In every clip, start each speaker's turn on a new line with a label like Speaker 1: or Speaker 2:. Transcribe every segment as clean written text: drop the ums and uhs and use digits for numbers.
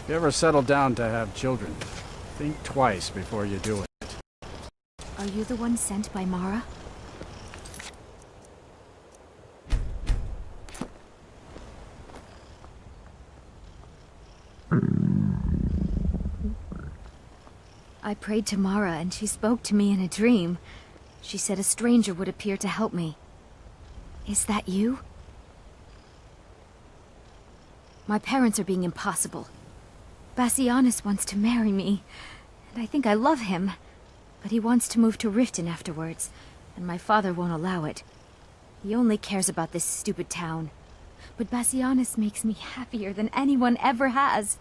Speaker 1: If you ever settle down to have children, think twice before you do it.
Speaker 2: Are you the one sent by Mara? I prayed to Mara and she spoke to me in a dream. She said a stranger would appear to help me. Is that you? My parents are being impossible. Bassianus wants to marry me, and I think I love him. But he wants to move to Riften afterwards, and my father won't allow it. He only cares about this stupid town. But Bassianus makes me happier than anyone ever has.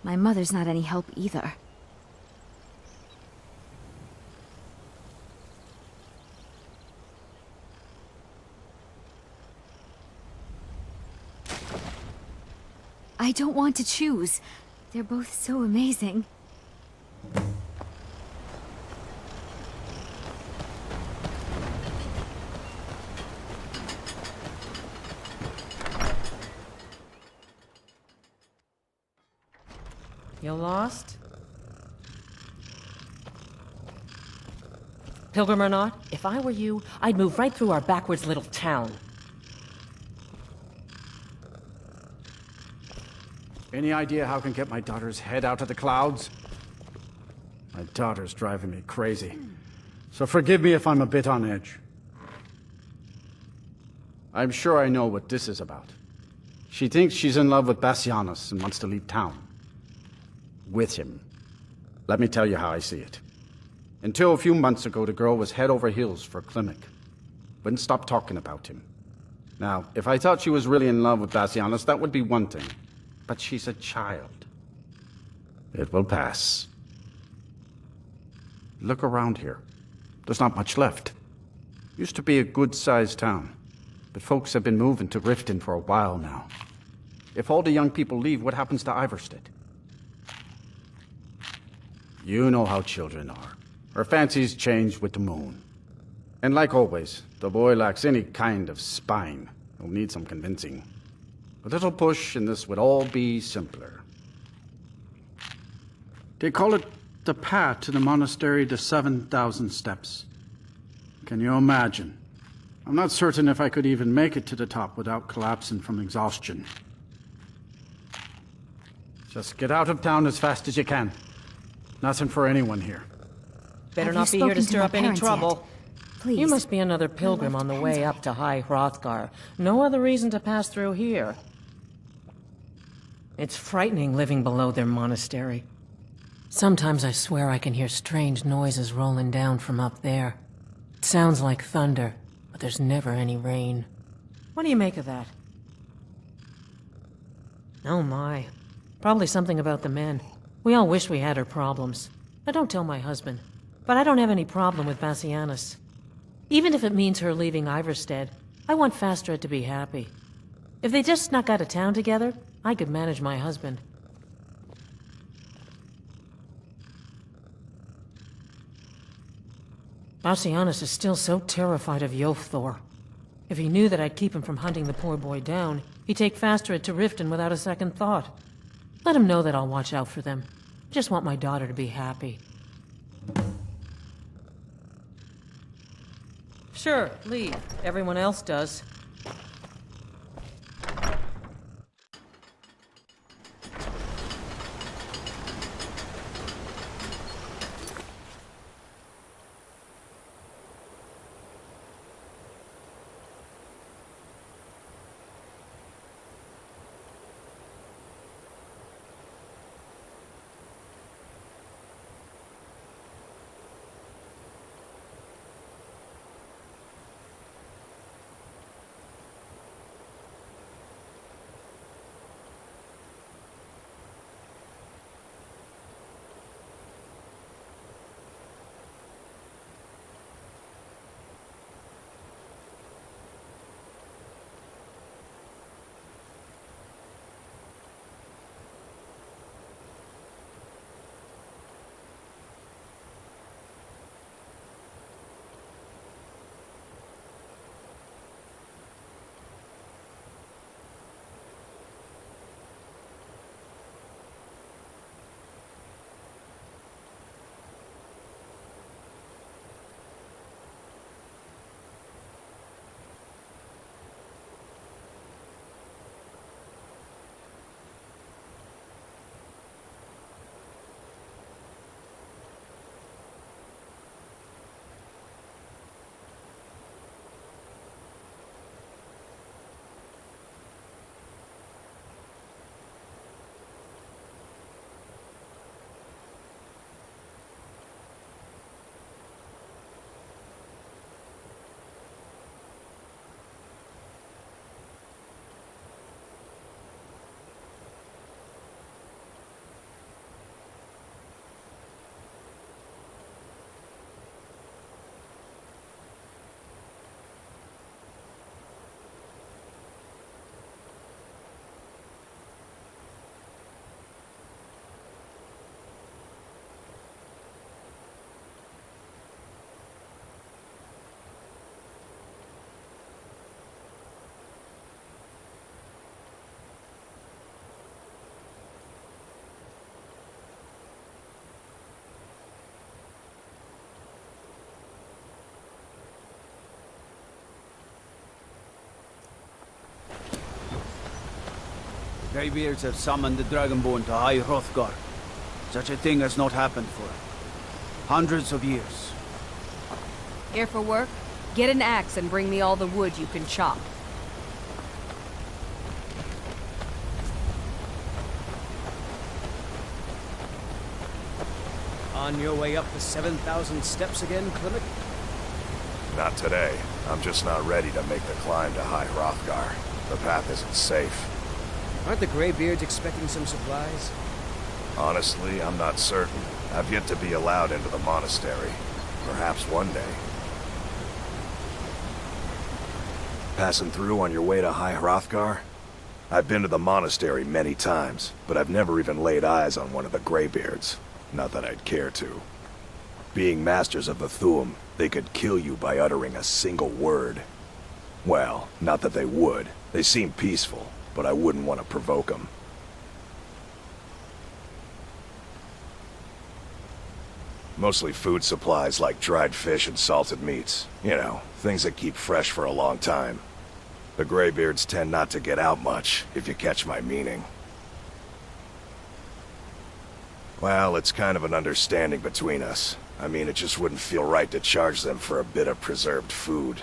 Speaker 2: My mother's not any help either. I don't want to choose. They're both so amazing.
Speaker 3: You lost? Pilgrim or not, if I were you, I'd move right through our backwards little town.
Speaker 1: Any idea how I can get my daughter's head out of the clouds? My daughter's driving me crazy. So forgive me if I'm a bit on edge. I'm sure I know what this is about. She thinks she's in love with Bassianus and wants to leave town. With him. Let me tell you how I see it. Until a few months ago, the girl was head over heels for Chllin. Wouldn't stop talking about him. Now, if I thought she was really in love with Bassianus, that would be one thing. But she's a child. It will pass. Look around here. There's not much left. Used to be a good-sized town, but folks have been moving to Riften for a while now. If all the young people leave, what happens to Iverstead? You know how children are. Her fancies change with the moon. And like always, the boy lacks any kind of spine. He'll need some convincing. A little push and this would all be simpler. They call it the path to the monastery to 7,000 steps. Can you imagine? I'm not certain if I could even make it to the top without collapsing from exhaustion. Just get out of town as fast as you can. Nothing for anyone here.
Speaker 3: Better not be here to stir up any trouble.
Speaker 2: Please.
Speaker 3: You must be another pilgrim on the way up to High Hrothgar. No other reason to pass through here. It's frightening living below their monastery. Sometimes I swear I can hear strange noises rolling down from up there. It sounds like thunder, but there's never any rain. What do you make of that? Oh my. Probably something about the men. We all wish we had her problems. I don't tell my husband, but I don't have any problem with Bassianus. Even if it means her leaving Iverstead, I want Fastred to be happy. If they just snuck out of town together, I could manage my husband. Bassianus is still so terrified of Yofthor. If he knew that I'd keep him from hunting the poor boy down, he'd take Fastred to Riften without a second thought. Let him know that I'll watch out for them. I just want my daughter to be happy. Sure, leave. Everyone else does.
Speaker 4: Greybeards have summoned the Dragonborn to High Hrothgar. Such a thing has not happened for hundreds of years.
Speaker 5: Here for work? Get an axe and bring me all the wood you can chop.
Speaker 4: On your way up the 7,000 steps again, Chllin?
Speaker 6: Not today. I'm just not ready to make the climb to High Hrothgar. The path isn't safe.
Speaker 4: Aren't the Greybeards expecting some supplies?
Speaker 6: Honestly, I'm not certain. I've yet to be allowed into the monastery. Perhaps one day. Passing through on your way to High Hrothgar? I've been to the monastery many times, but I've never even laid eyes on one of the Greybeards. Not that I'd care to. Being masters of the Thu'um, they could kill you by uttering a single word. Well, not that they would. They seem peaceful, but I wouldn't want to provoke them. Mostly food supplies like dried fish and salted meats. You know, things that keep fresh for a long time. The Greybeards tend not to get out much, if you catch my meaning. Well, it's kind of an understanding between us. I mean, it just wouldn't feel right to charge them for a bit of preserved food.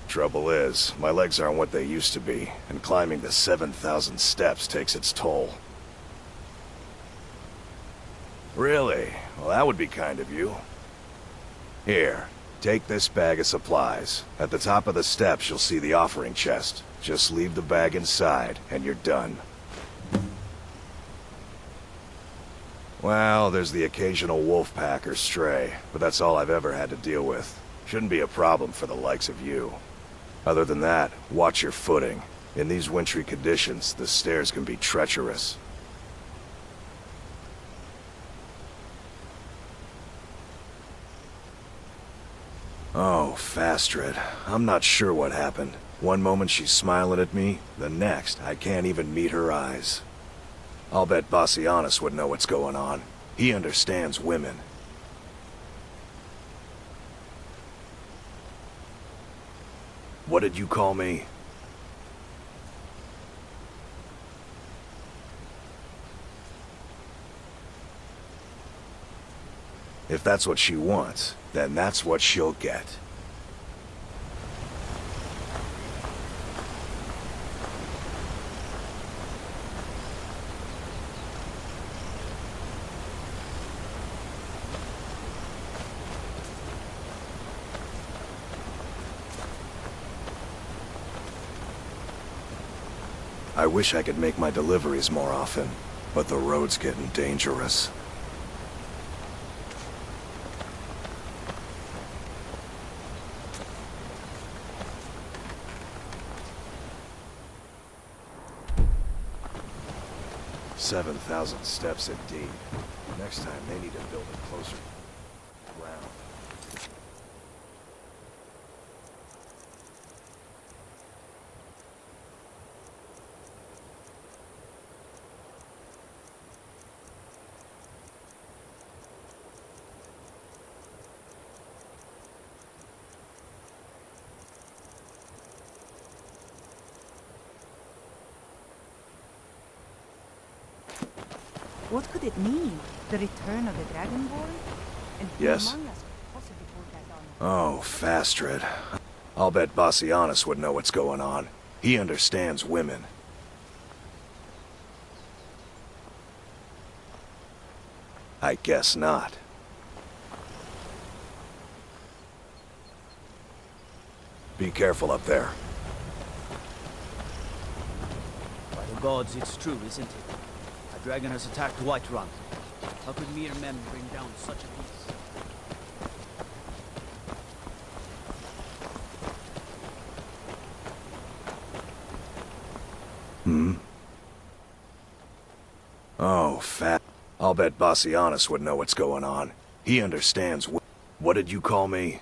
Speaker 6: Trouble is, my legs aren't what they used to be, and climbing the 7,000 steps takes its toll. Really? Well, that would be kind of you. Here, take this bag of supplies. At the top of the steps, you'll see the offering chest. Just leave the bag inside, and you're done. Well, there's the occasional wolf pack or stray, but that's all I've ever had to deal with. Shouldn't be a problem for the likes of you. Other than that, watch your footing. In these wintry conditions, the stairs can be treacherous. Oh, Fastred. I'm not sure what happened. One moment she's smiling at me, the next, I can't even meet her eyes. I'll bet Bassianus would know what's going on. He understands women. What did you call me? If that's what she wants, then that's what she'll get. I wish I could make my deliveries more often, but the road's getting dangerous. "7,000 steps indeed. Next time they need to build it closer to the ground."
Speaker 7: What could it mean? The return of the Dragonborn? And who
Speaker 6: Yes.
Speaker 7: among us could possibly put that on?
Speaker 6: Oh, Fastred. I'll bet Bassianus would know what's going on. He understands women. I guess not. Be careful up there.
Speaker 4: By the gods, it's true, isn't it? A dragon has attacked Whiterun. How could mere men bring down such a beast?
Speaker 6: Oh, I'll bet Bassianus would know what's going on. He understands What did you call me?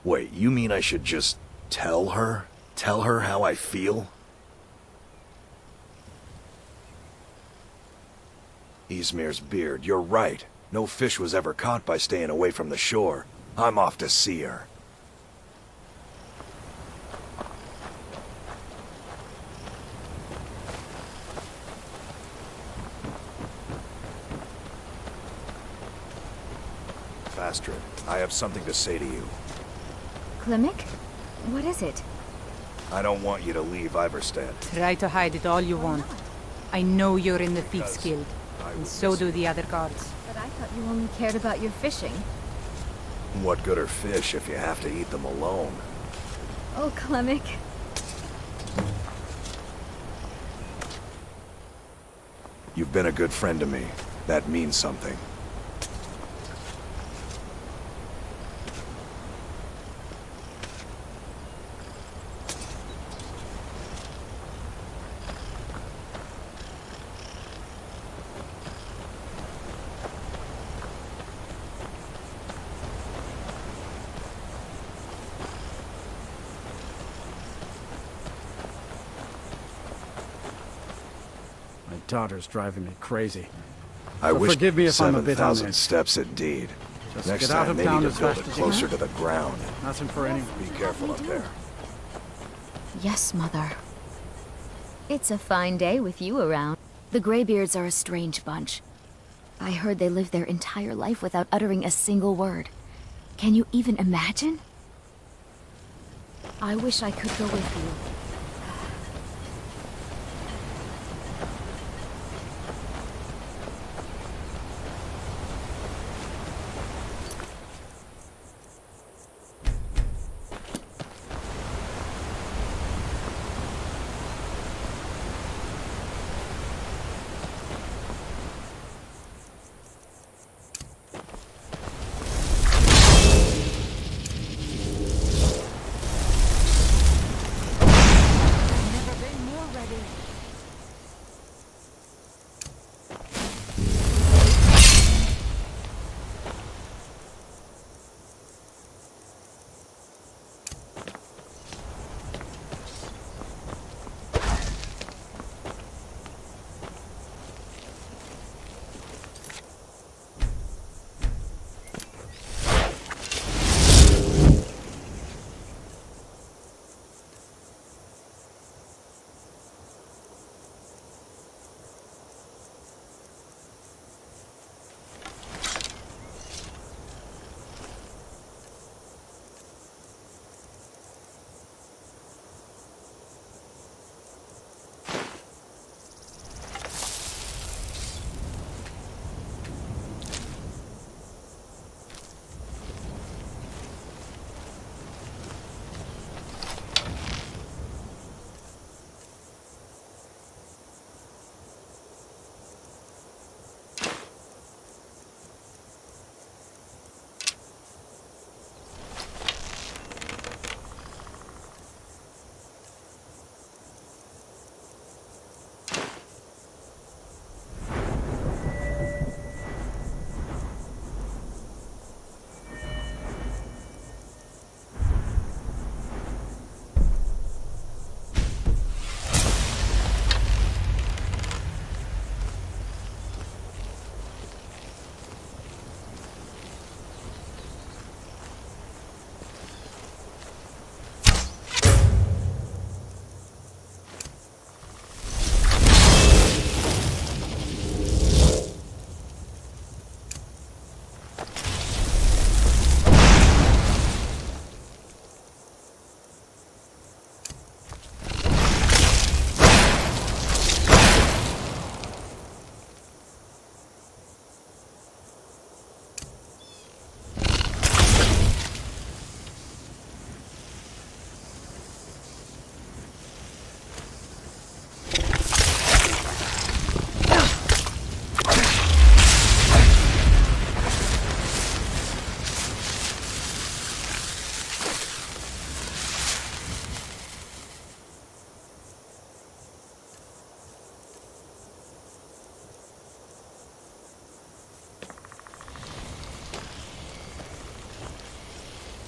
Speaker 6: Wait, you mean I should just tell her? Tell her how I feel? Ysmir's beard, you're right. No fish was ever caught by staying away from the shore. I'm off to see her. Astrid. I have something to say to you.
Speaker 2: Klimek? What is it?
Speaker 6: I don't want you to leave Iverstead.
Speaker 7: Try to hide it all you want. I know you're in the Thieves Guild, and so do the other guards.
Speaker 2: But I thought you only cared about your fishing.
Speaker 6: What good are fish if you have to eat them alone?
Speaker 2: Oh, Klimek.
Speaker 6: You've been a good friend to me. That means something.
Speaker 1: My daughter's driving me crazy.
Speaker 6: I
Speaker 1: So
Speaker 6: wish
Speaker 1: forgive me if I'm a bit
Speaker 6: 7,000
Speaker 1: on edge.
Speaker 6: steps indeed.
Speaker 1: Just
Speaker 6: Next
Speaker 1: get out
Speaker 6: time
Speaker 1: of
Speaker 6: they
Speaker 1: town
Speaker 6: need
Speaker 1: as
Speaker 6: to build
Speaker 1: fast
Speaker 6: it
Speaker 1: as you
Speaker 6: closer
Speaker 1: can.
Speaker 6: to the ground.
Speaker 1: Nothing for anyone.
Speaker 6: Be careful up there.
Speaker 2: Yes, Mother. It's a fine day with you around. The Greybeards are a strange bunch. I heard they lived their entire life without uttering a single word. Can you even imagine? I wish I could go with you.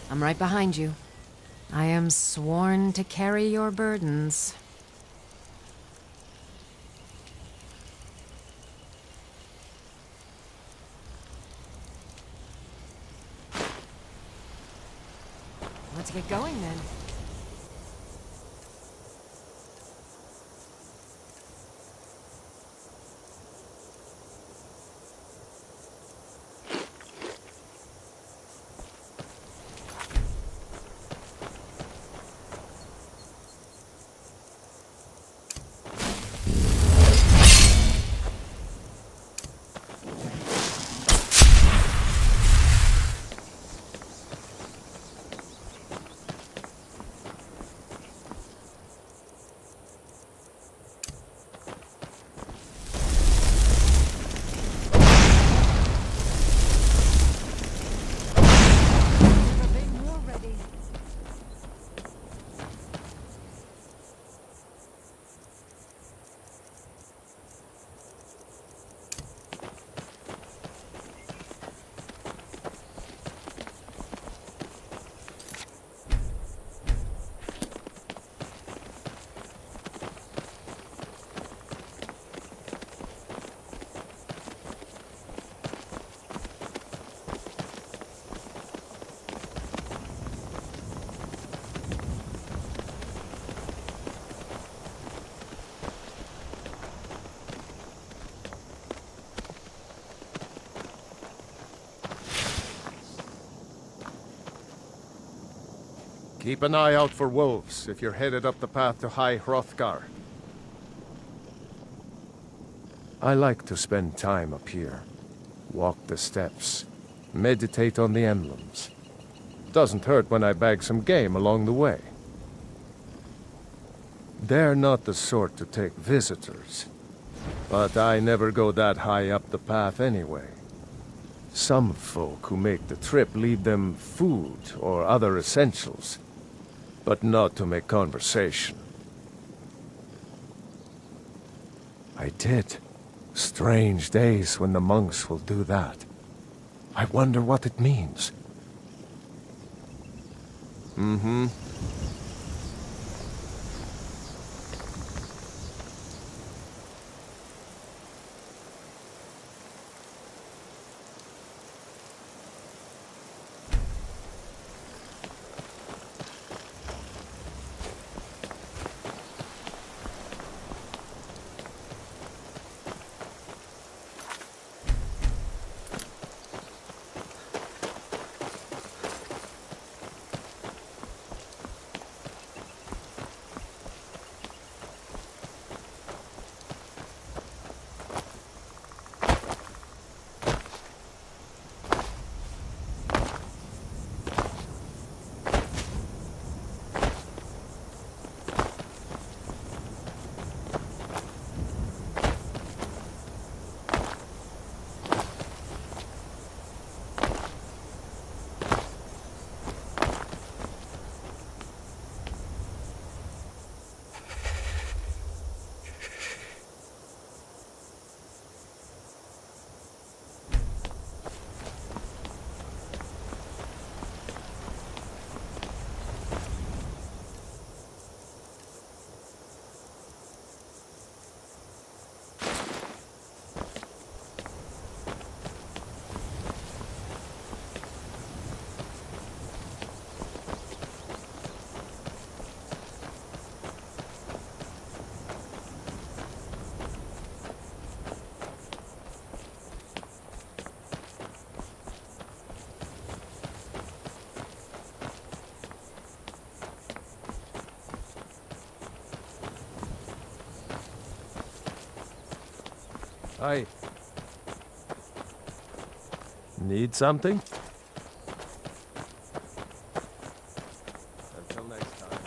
Speaker 8: I'm right behind you. I am sworn to carry your burdens. Let's get going then.
Speaker 9: Keep an eye out for wolves if you're headed up the path to High Hrothgar. I like to spend time up here. Walk the steps. Meditate on the emblems. Doesn't hurt when I bag some game along the way. They're not the sort to take visitors. But I never go that high up the path anyway. Some folk who make the trip leave them food or other essentials, but not to make conversation. I did. Strange days when the monks will do that. I wonder what it means. Mm-hmm. I need something? Until next time.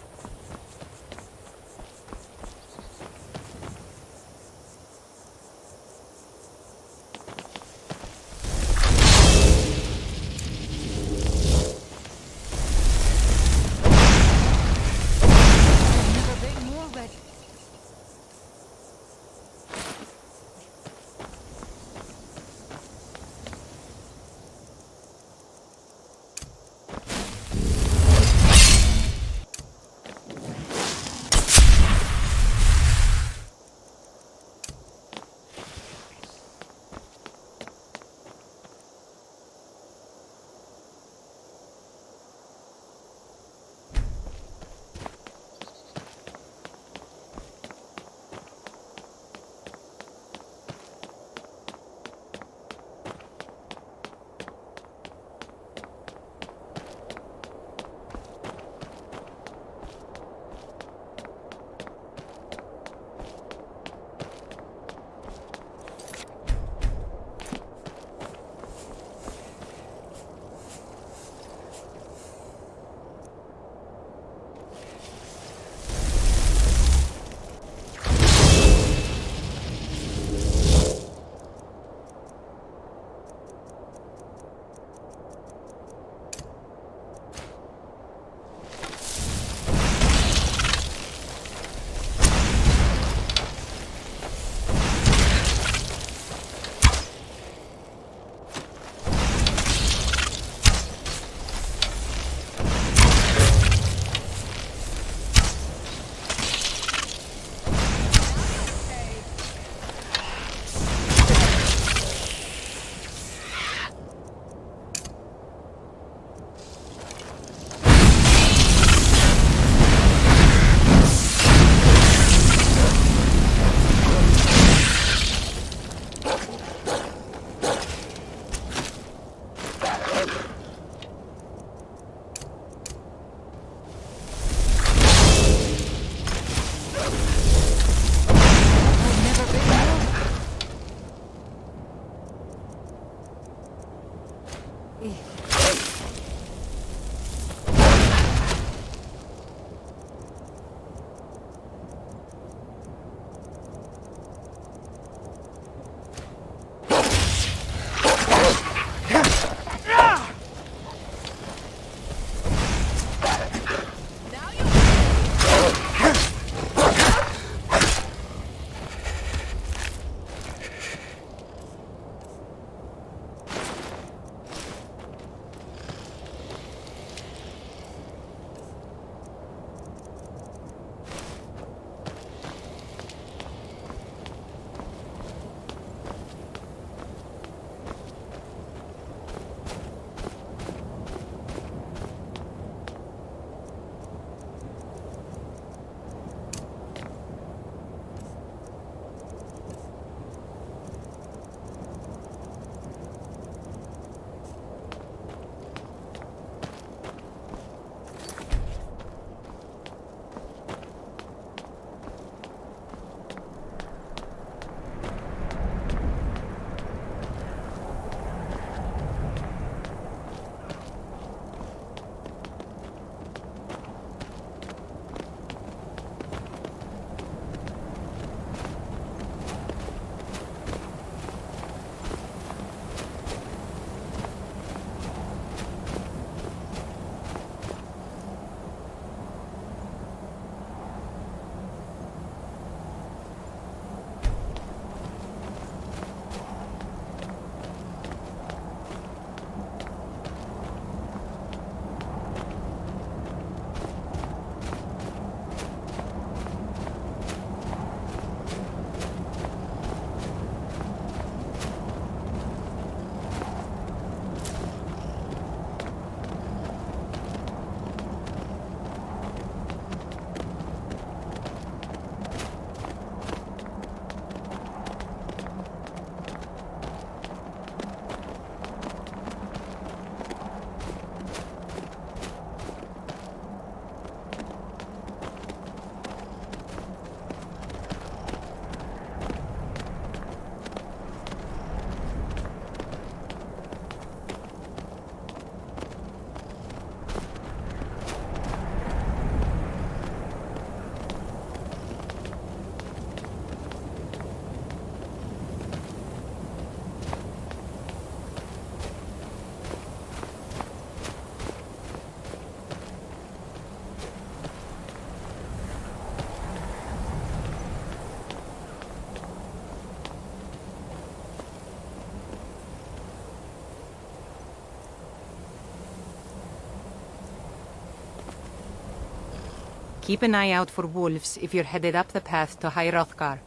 Speaker 7: Keep an eye out for wolves if you're headed up the path to High Hrothgar.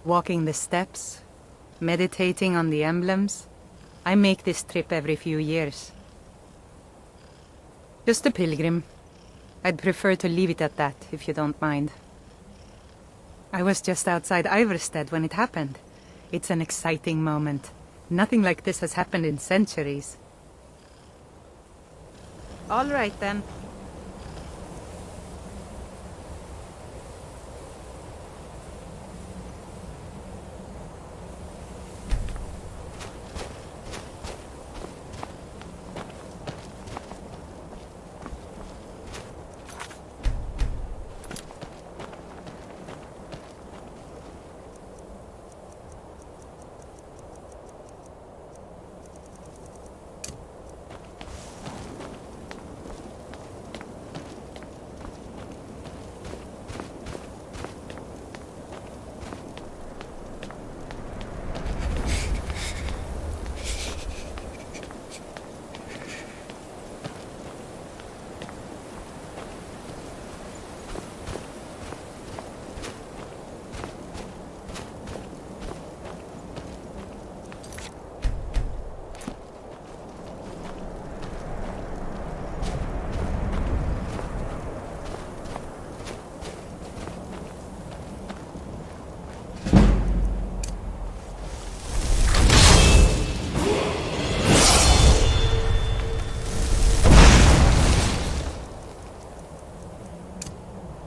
Speaker 7: Walking the steps, meditating on the emblems. I make this trip every few years. Just a pilgrim. I'd prefer to leave it at that, if you don't mind. I was just outside Iverstead when it happened. It's an exciting moment. Nothing like this has happened in centuries. All right, then.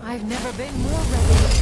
Speaker 8: I've never been more ready.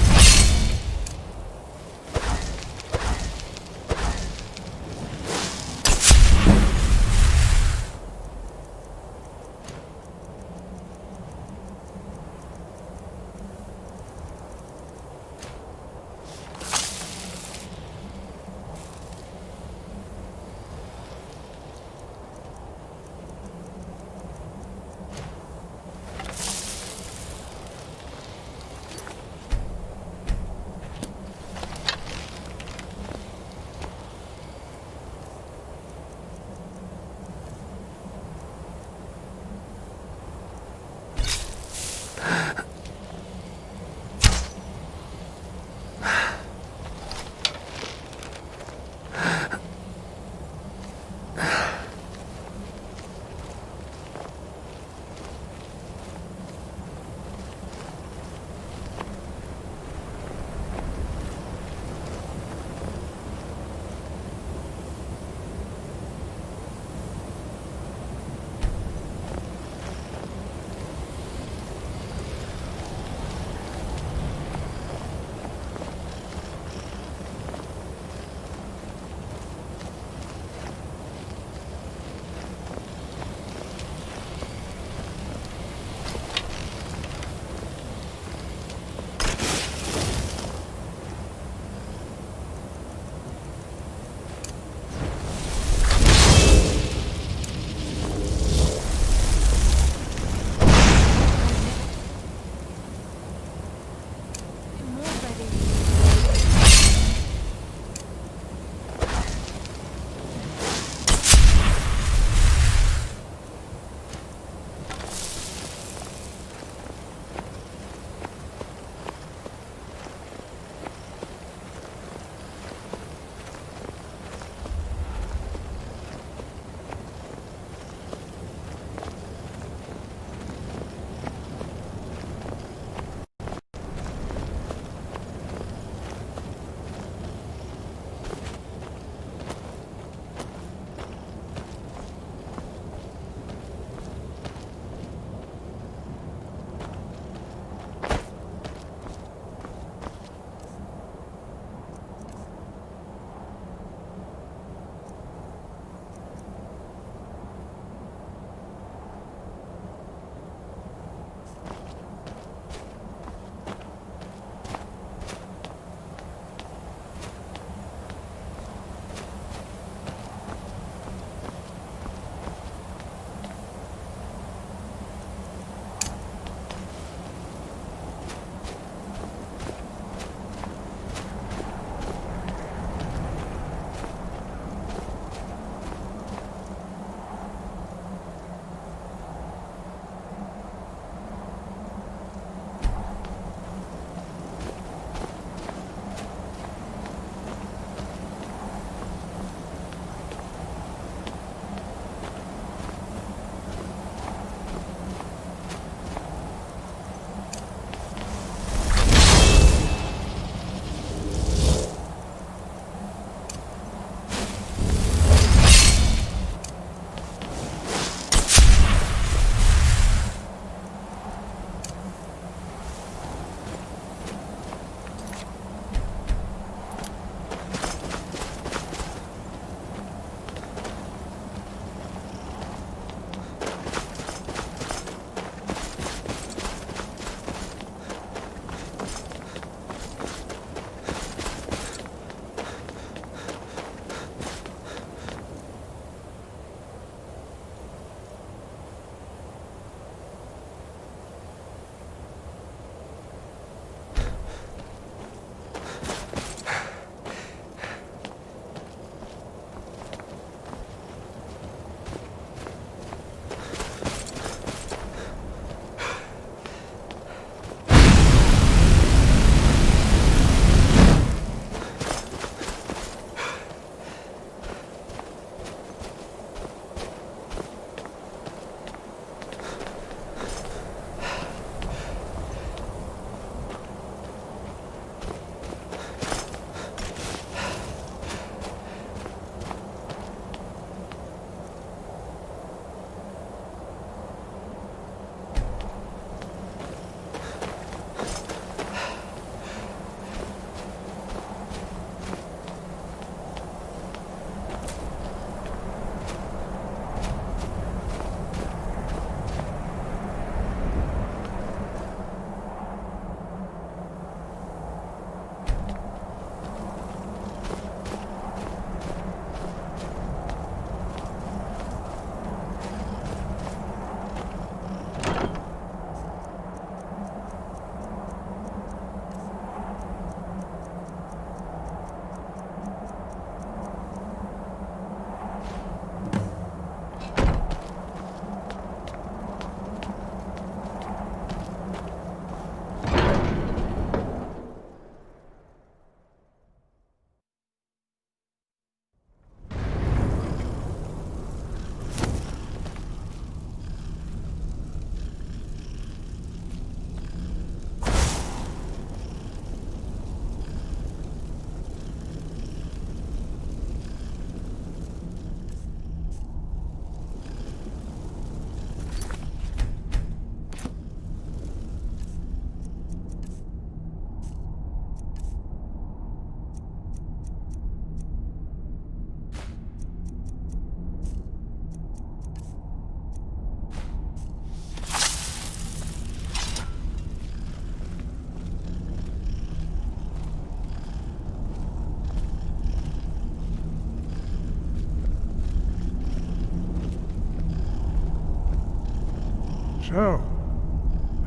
Speaker 10: So,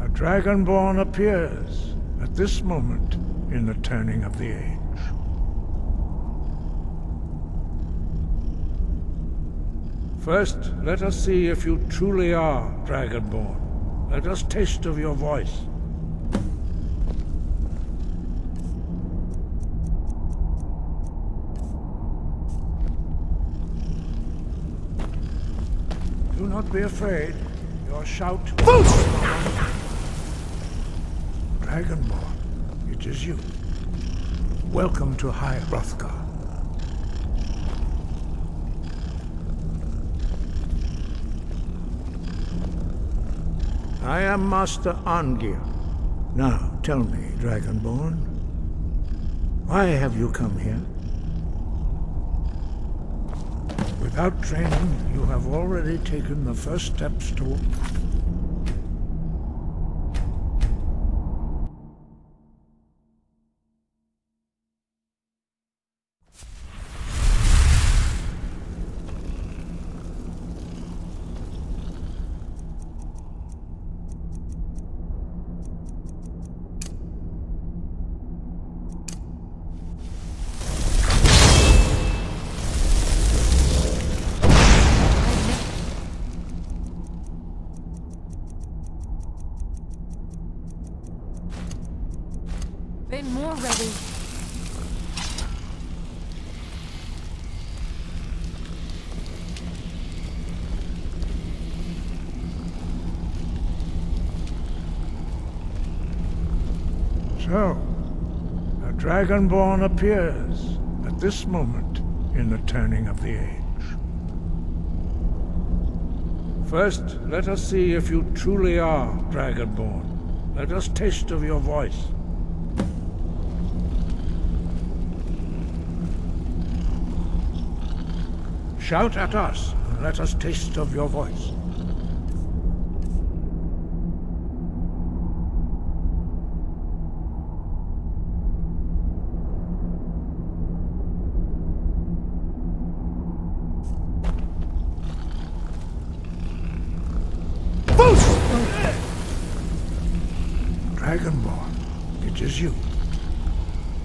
Speaker 10: a Dragonborn appears at this moment in the turning of the age. First, let us see if you truly are Dragonborn. Let us taste of your voice. Do not be afraid. Your shout... Dragonborn, it is you. Welcome to High Hrothgar. I am Master Arngir. Now, tell me, Dragonborn, why have you come here? Without training, you have already taken the first steps toward...
Speaker 8: Been more ready.
Speaker 10: So, a Dragonborn appears at this moment in the turning of the age. First, let us see if you truly are Dragonborn. Let us taste of your voice. Shout at us, and let us taste of your voice. Dragonborn, it is you.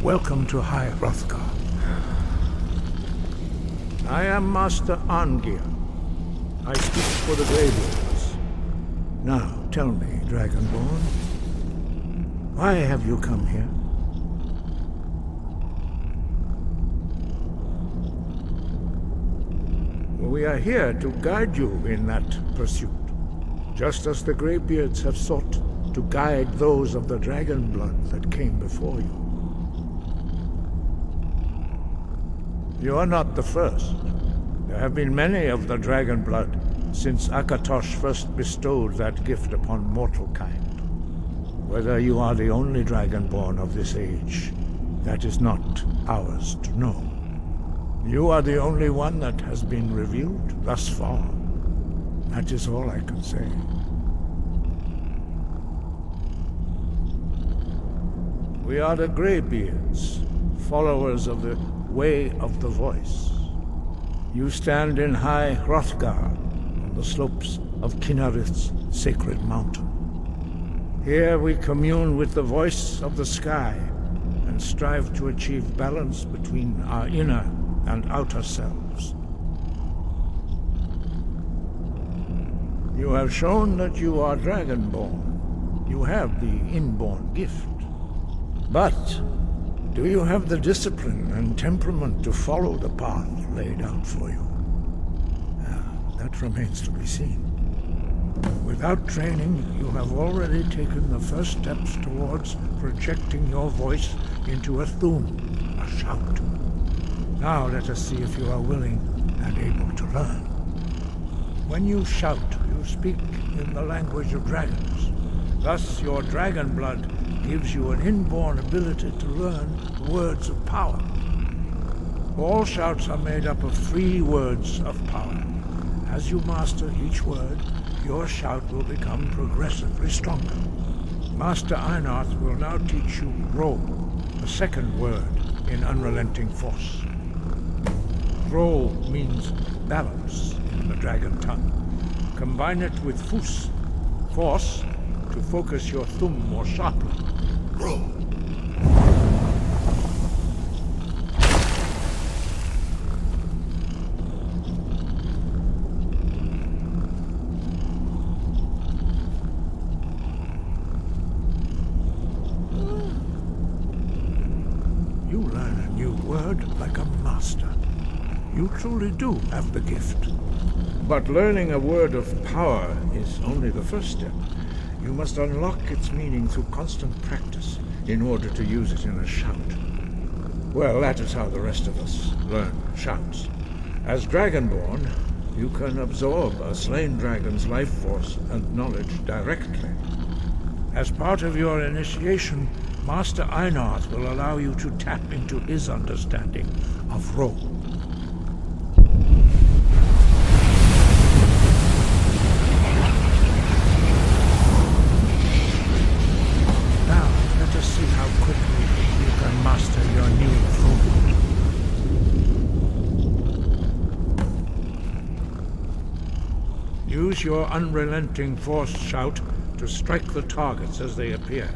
Speaker 10: Welcome to High Hrothgar. I am Master Arngir. I speak for the Greybeards. Now, tell me, Dragonborn, why have you come here? We are here to guide you in that pursuit, just as the Greybeards have sought to guide those of the dragon blood that came before you. You are not the first. There have been many of the dragon blood since Akatosh first bestowed that gift upon mortal kind. Whether you are the only dragonborn of this age, that is not ours to know. You are the only one that has been revealed thus far. That is all I can say. We are the Greybeards, followers of the Way of the Voice. You stand in High Hrothgar, on the slopes of Kinnarith's sacred mountain. Here we commune with the voice of the sky and strive to achieve balance between our inner and outer selves. You have shown that you are Dragonborn. You have the inborn gift. But do you have the discipline and temperament to follow the path laid out for you? That remains to be seen. Without training, you have already taken the first steps towards projecting your voice into a thum, a shout. Now let us see if you are willing and able to learn. When you shout, you speak in the language of dragons. Thus, your dragon blood gives you an inborn ability to learn words of power. All shouts are made up of 3 words of power. As you master each word, your shout will become progressively stronger. Master Einarth will now teach you Ro, the second word in unrelenting force. Ro means balance in the dragon tongue. Combine it with Fus. force to focus your thumb more sharply. You learn a new word like a master. You truly do have the gift. But learning a word of power is only the first step. You must unlock its meaning through constant practice in order to use it in a shout. Well, that is how the rest of us learn shouts. As Dragonborn, you can absorb a slain dragon's life force and knowledge directly. As part of your initiation, Master Einarth will allow you to tap into his understanding of Ro. Now, let us see how quickly you can master your new food. Use your unrelenting force shout to strike the targets as they appear.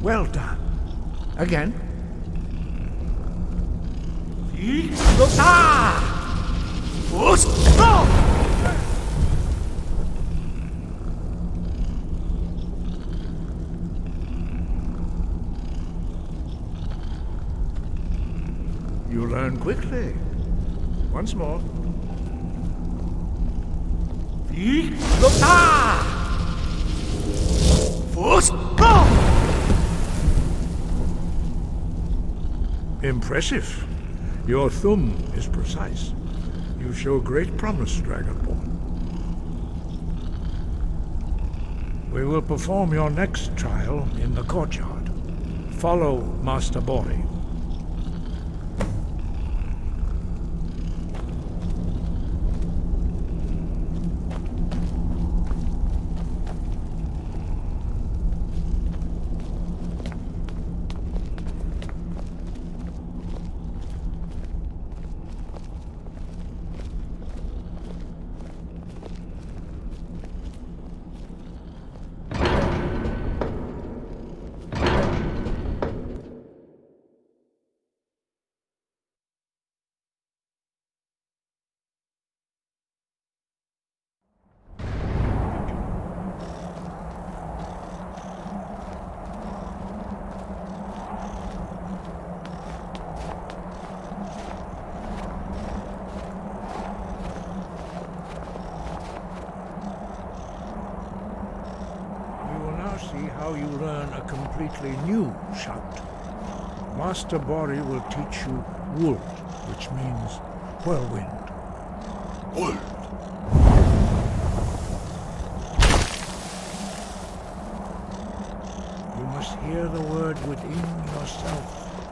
Speaker 10: Well done. Again. You learn quickly. Once more. Impressive. Your thumb is precise. You show great promise, Dragonborn. We will perform your next trial in the courtyard. Follow Master Bori. See how you learn a completely new shout. Master Bori will teach you Wold, which means whirlwind. Wold. You must hear the word within yourself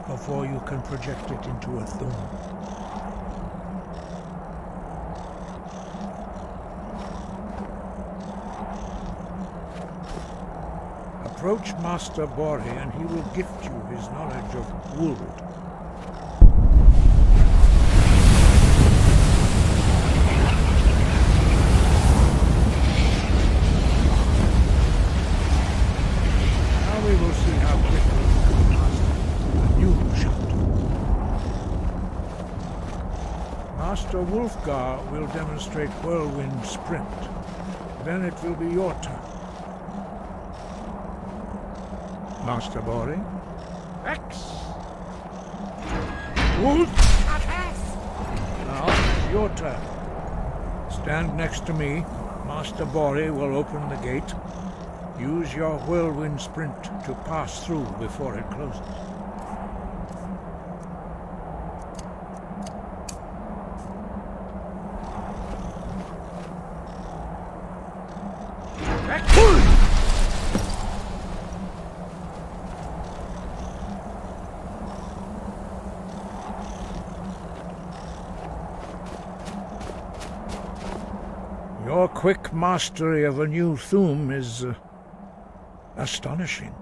Speaker 10: before you can project it into a thumb. Approach Master Bori and he will gift you his knowledge of Wold. Now we will see how quickly you can master a new shout. Master Wulfgar will demonstrate Whirlwind Sprint. Then it will be your turn. Master Bori. X! Wolf! Now, it's your turn. Stand next to me. Master Bori will open the gate. Use your whirlwind sprint to pass through before it closes. Your Your quick mastery of a new thum is astonishing.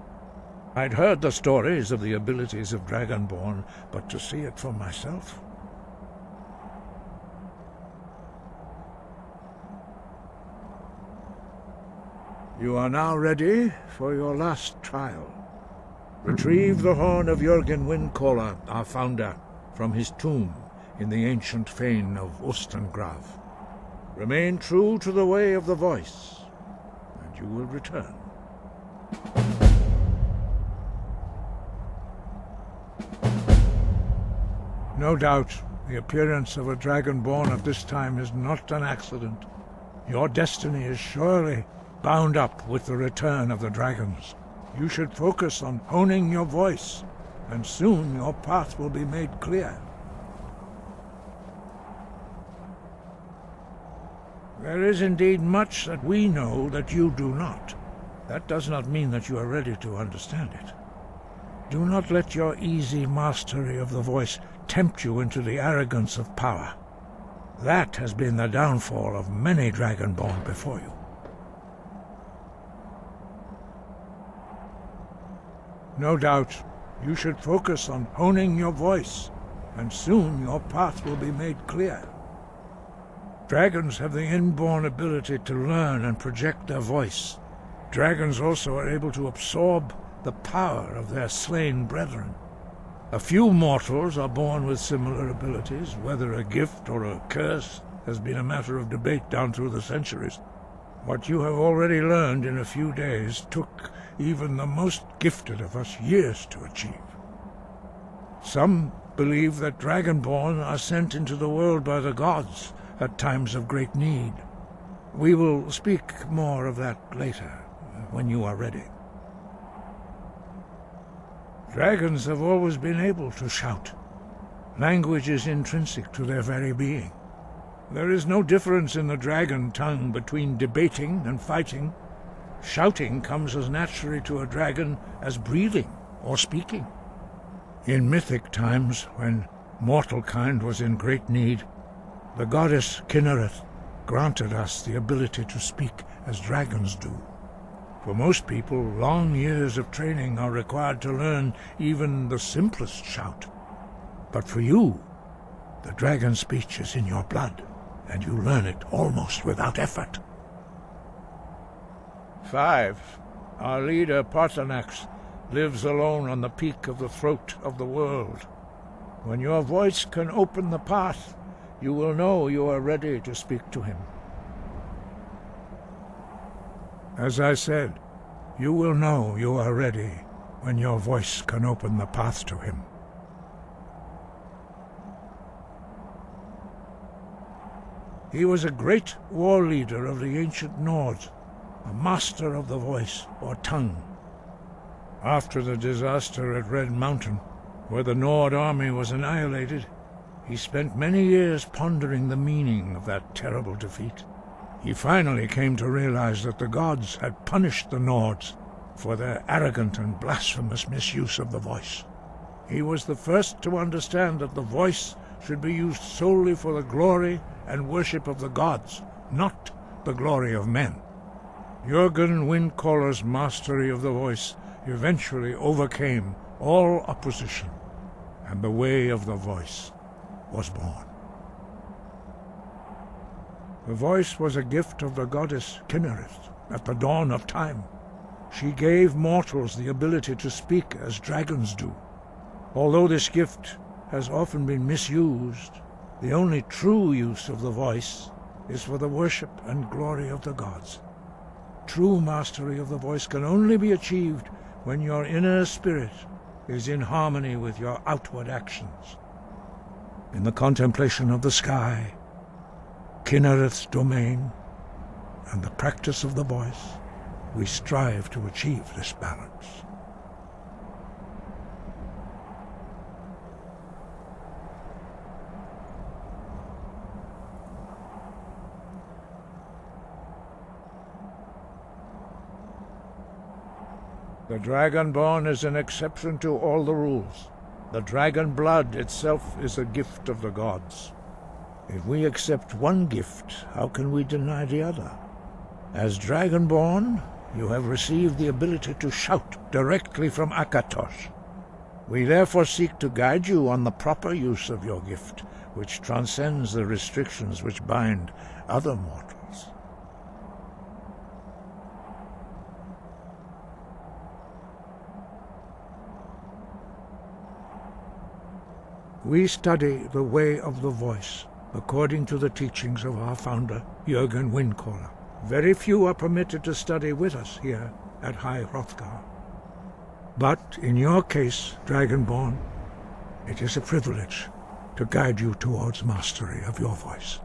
Speaker 10: I'd heard the stories of the abilities of Dragonborn, but to see it for myself... You are now ready for your last trial. Retrieve the horn of Jürgen Windcaller, our founder, from his tomb in the ancient fane of Ostengrav. Remain true to the way of the voice, and you will return. No doubt, the appearance of a Dragonborn at this time is not an accident. Your destiny is surely bound up with the return of the dragons. You should focus on honing your voice, and soon your path will be made clear. There is indeed much that we know that you do not. That does not mean that you are ready to understand it. Do not let your easy mastery of the voice tempt you into the arrogance of power. That has been the downfall of many Dragonborn before you. No doubt, you should focus on honing your voice, and soon your path will be made clear. Dragons have the inborn ability to learn and project their voice. Dragons also are able to absorb the power of their slain brethren. A few mortals are born with similar abilities. Whether a gift or a curse has been a matter of debate down through the centuries. What you have already learned in a few days took even the most gifted of us years to achieve. Some believe that Dragonborn are sent into the world by the gods at times of great need. We will speak more of that later, when you are ready. Dragons have always been able to shout. Language is intrinsic to their very being. There is no difference in the dragon tongue between debating and fighting. Shouting comes as naturally to a dragon as breathing or speaking. In mythic times, when mortal kind was in great need, the goddess Kynareth granted us the ability to speak as dragons do. For most people, long years of training are required to learn even the simplest shout. But for you, the dragon speech is in your blood, and you learn it almost without effort. 5. Our leader, Parthenax, lives alone on the peak of the throat of the world. When your voice can open the path, you will know you are ready to speak to him. As I said, you will know you are ready when your voice can open the path to him. He was a great war leader of the ancient Nords, a master of the voice, or tongue. After the disaster at Red Mountain, where the Nord army was annihilated, he spent many years pondering the meaning of that terrible defeat. He finally came to realize that the gods had punished the Nords for their arrogant and blasphemous misuse of the voice. He was the first to understand that the voice should be used solely for the glory and worship of the gods, not the glory of men. Jürgen Windcaller's mastery of the voice eventually overcame all opposition, and the way of the voice was born. The voice was a gift of the goddess Kynareth at the dawn of time. She gave mortals the ability to speak as dragons do. Although this gift has often been misused, the only true use of the voice is for the worship and glory of the gods. True mastery of the voice can only be achieved when your inner spirit is in harmony with your outward actions. In the contemplation of the sky, Kynareth's domain, and the practice of the voice, we strive to achieve this balance. The Dragonborn is an exception to all the rules. The dragon blood itself is a gift of the gods. If we accept one gift, how can we deny the other? As Dragonborn, you have received the ability to shout directly from Akatosh. We therefore seek to guide you on the proper use of your gift, which transcends the restrictions which bind other mortals. We study the way of the voice, according to the teachings of our founder, Jürgen Windcaller. Very few are permitted to study with us here at High Hrothgar. But in your case, Dragonborn, it is a privilege to guide you towards mastery of your voice.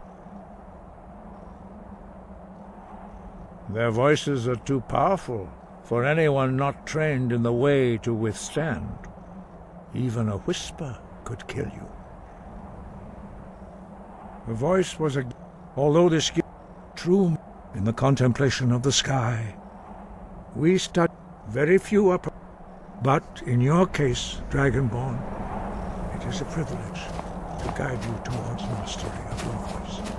Speaker 10: Their voices are too powerful for anyone not trained in the way to withstand. Even a whisper could kill you. The voice was although this gift true in the contemplation of the sky. We study very few are, but in your case, Dragonborn, it is a privilege to guide you towards mastery of your voice.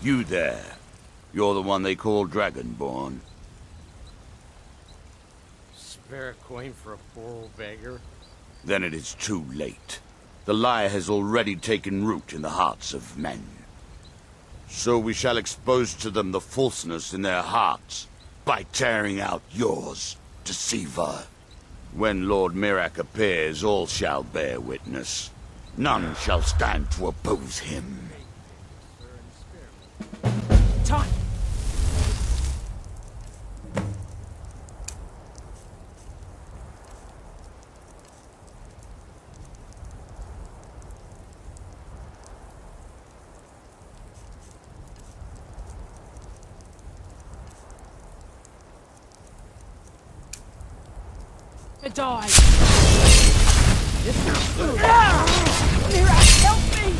Speaker 11: You there. You're the one they call Dragonborn.
Speaker 12: Spare a coin for a poor old beggar?
Speaker 11: Then it is too late. The lie has already taken root in the hearts of men. So we shall expose to them the falseness in their hearts by tearing out yours, deceiver. When Lord Mirac appears, all shall bear witness. None shall stand to oppose him.
Speaker 3: Time! Die! Mirac, help me!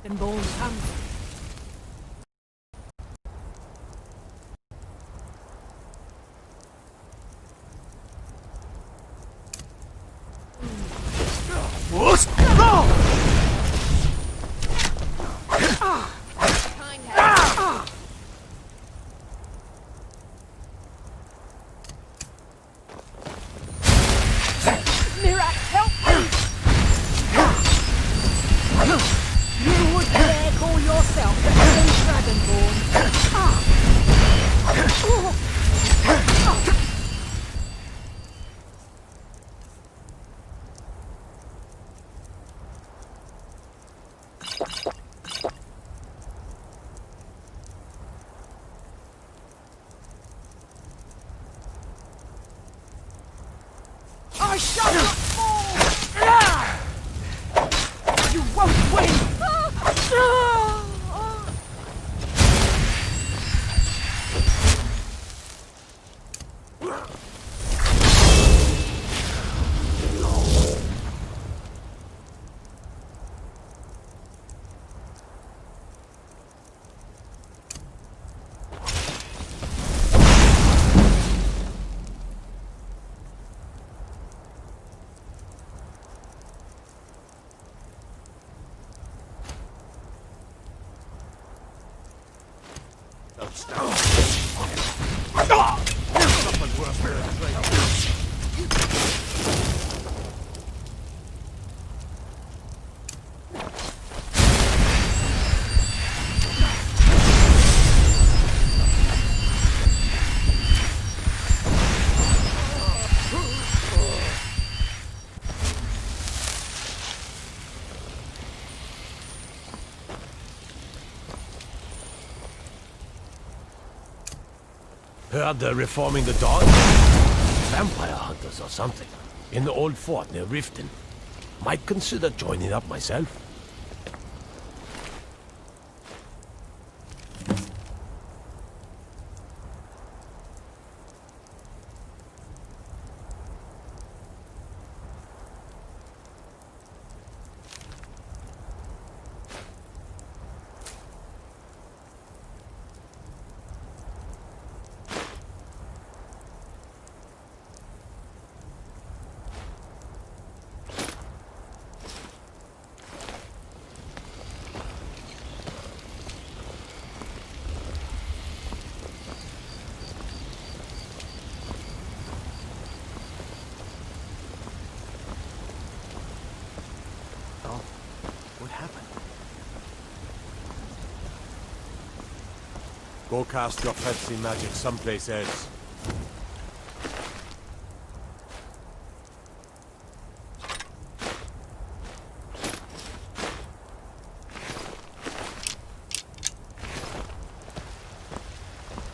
Speaker 3: And bone comes. Mirac, help me! You would dare call yourself the Chllin Dragonborn? I shall not fall! You won't win!
Speaker 12: Heard they're reforming the dogs? Vampire hunters or something. In the old fort near Riften. Might consider joining up myself. Go cast your fancy magic someplace else.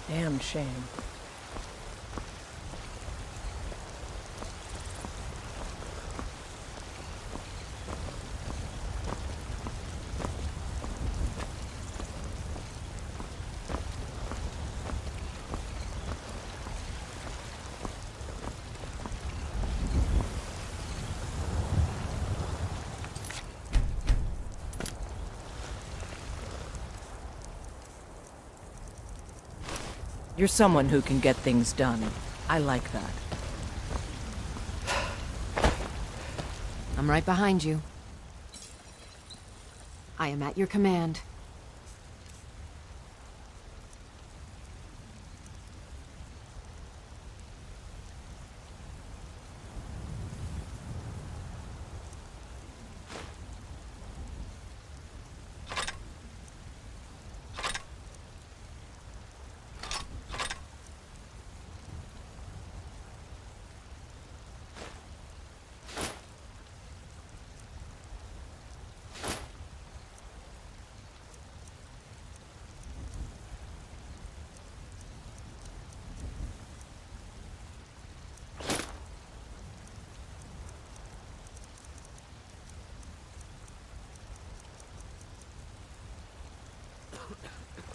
Speaker 3: Damn shame.
Speaker 5: You're someone who can get things done. I like that.
Speaker 8: I'm right behind you. I am at your command.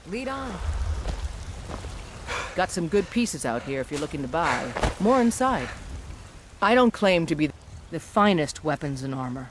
Speaker 8: Lead on.
Speaker 5: Got some good pieces out here if you're looking to buy. More inside. I don't claim to be the finest weapons and armor.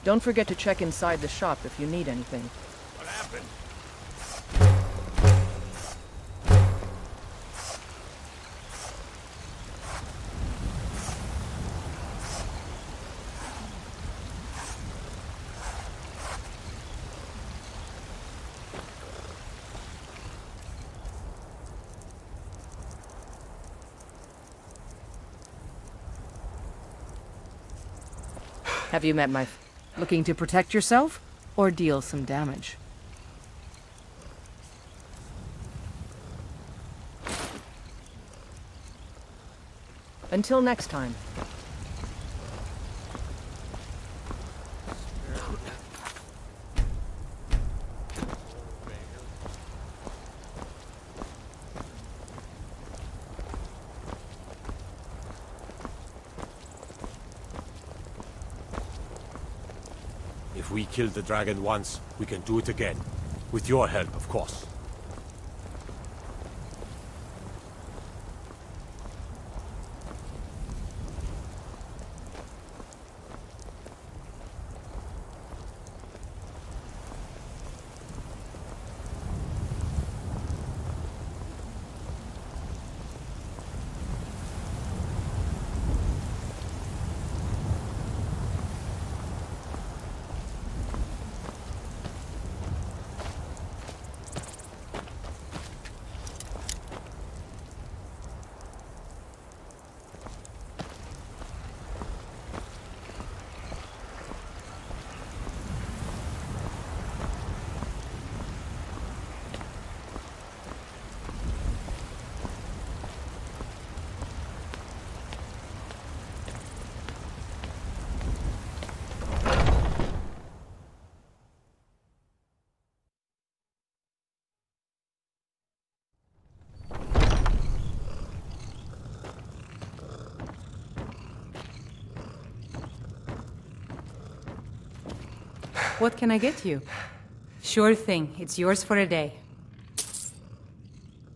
Speaker 5: Don't forget to check inside the shop if you need anything.
Speaker 12: What happened?
Speaker 5: Have you met my... Looking to protect yourself, or deal some damage? Until next time.
Speaker 12: If we killed the dragon once, we can do it again. With your help, of course.
Speaker 7: What can I get you? Sure thing. It's yours for a day.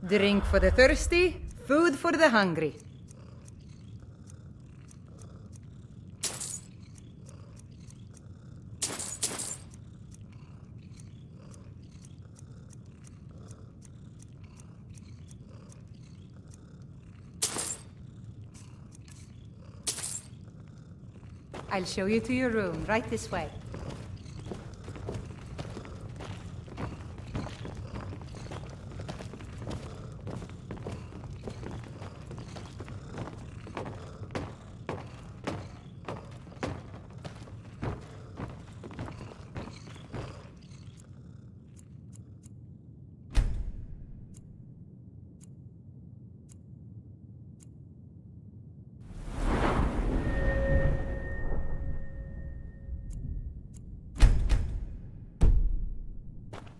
Speaker 7: Drink for the thirsty, food for the hungry. I'll show you to your room, right this way.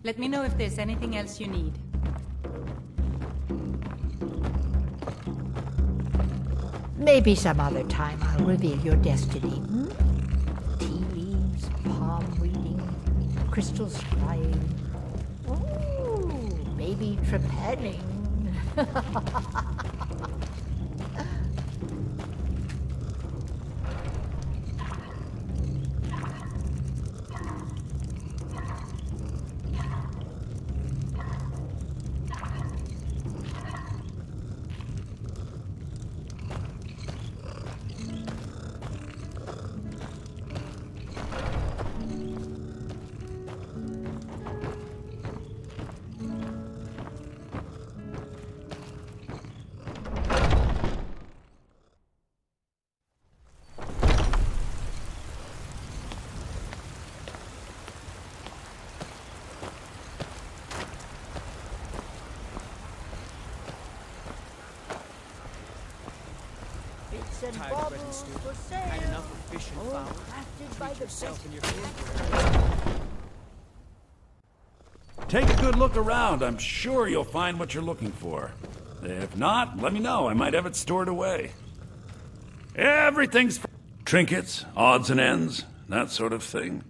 Speaker 7: Let me know if there's anything else you need.
Speaker 13: Maybe some other time I'll reveal your destiny. Tea leaves, palm reading, crystal scrying. Oh, maybe trepanning.
Speaker 4: Tired bread and stew. Had enough of fish and fowl. Treat yourself and your kids.
Speaker 14: Take a good look around. I'm sure you'll find what you're looking for. If not, let me know. I might have it stored away. Everything's trinkets, odds and ends, that sort of thing.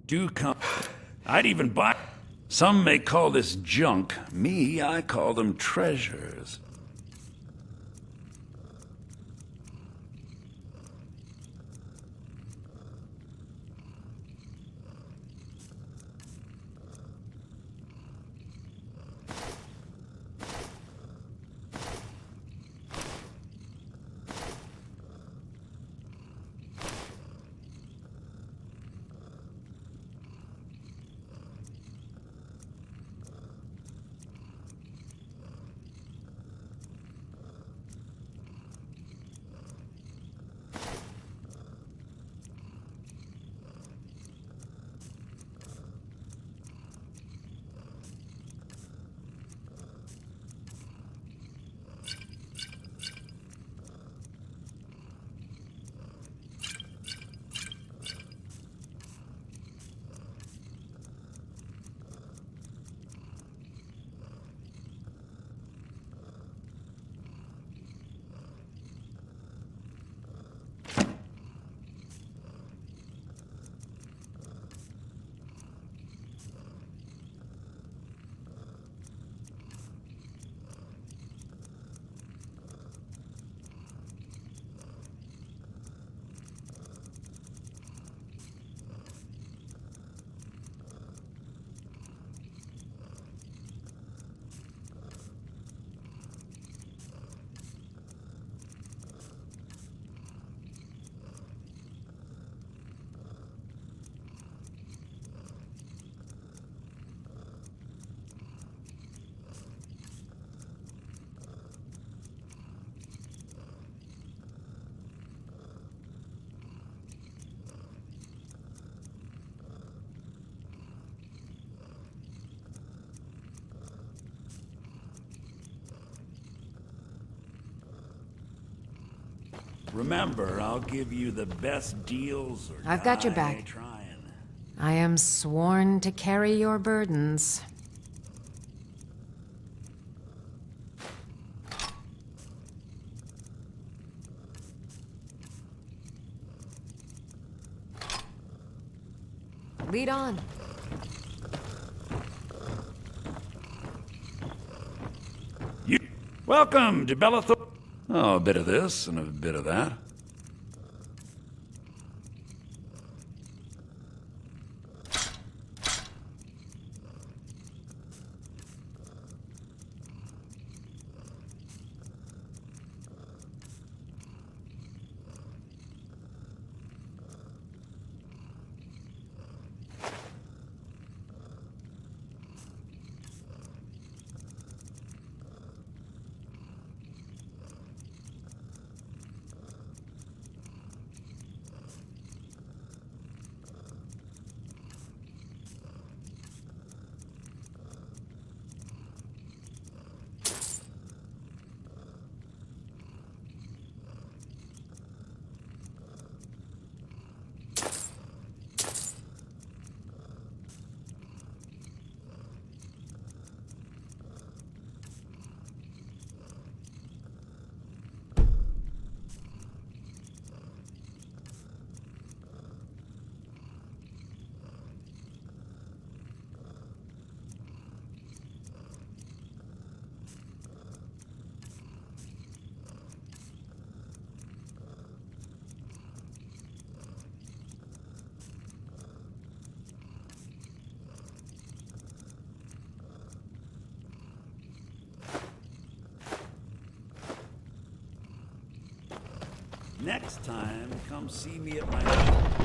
Speaker 14: do come. I'd even buy. Some may call this junk. Me, I call them treasures. Remember, I'll give you the best deals or
Speaker 8: I've got your back.
Speaker 14: Trying.
Speaker 8: I am sworn to carry your burdens. Lead on.
Speaker 14: Welcome to Bellathor. Oh, a bit of this and a bit of that. Next time, come see me at my shop.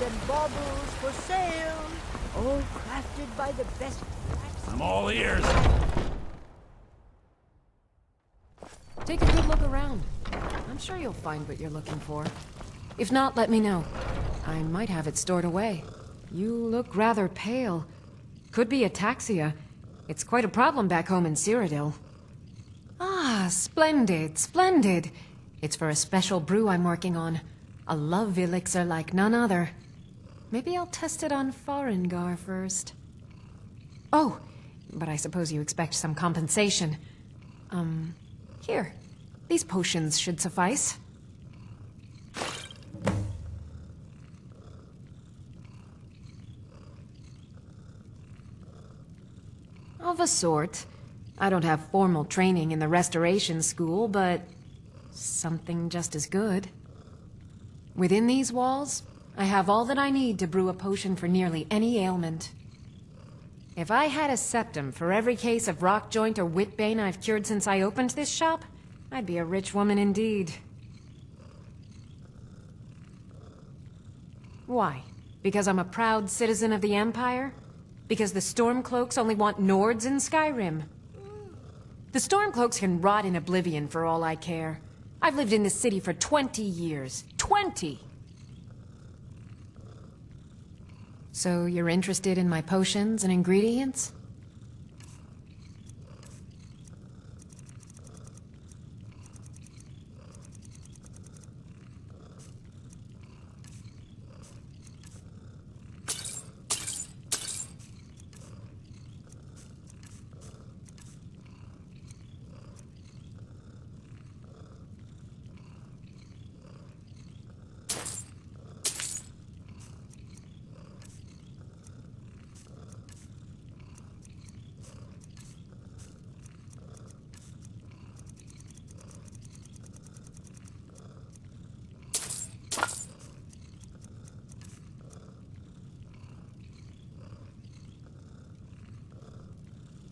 Speaker 13: And baubles for sale, all crafted by the best.
Speaker 14: I'm all ears.
Speaker 8: Take a good look around. I'm sure you'll find what you're looking for. If not, let me know. I might have it stored away. You look rather pale. Could be ataxia. It's quite a problem back home in Cyrodiil. Ah, splendid, splendid. It's for a special brew I'm working on. A love elixir like none other. Maybe I'll test it on Farengar first. Oh, but I suppose you expect some compensation. Here. These potions should suffice. Of a sort. I don't have formal training in the restoration school, but something just as good. Within these walls, I have all that I need to brew a potion for nearly any ailment. If I had a septum for every case of rock joint or whitbane I've cured since I opened this shop, I'd be a rich woman indeed. Why? Because I'm a proud citizen of the Empire? Because the Stormcloaks only want Nords in Skyrim? The Stormcloaks can rot in oblivion for all I care. I've lived in this city for 20 years. 20! So you're interested in my potions and ingredients?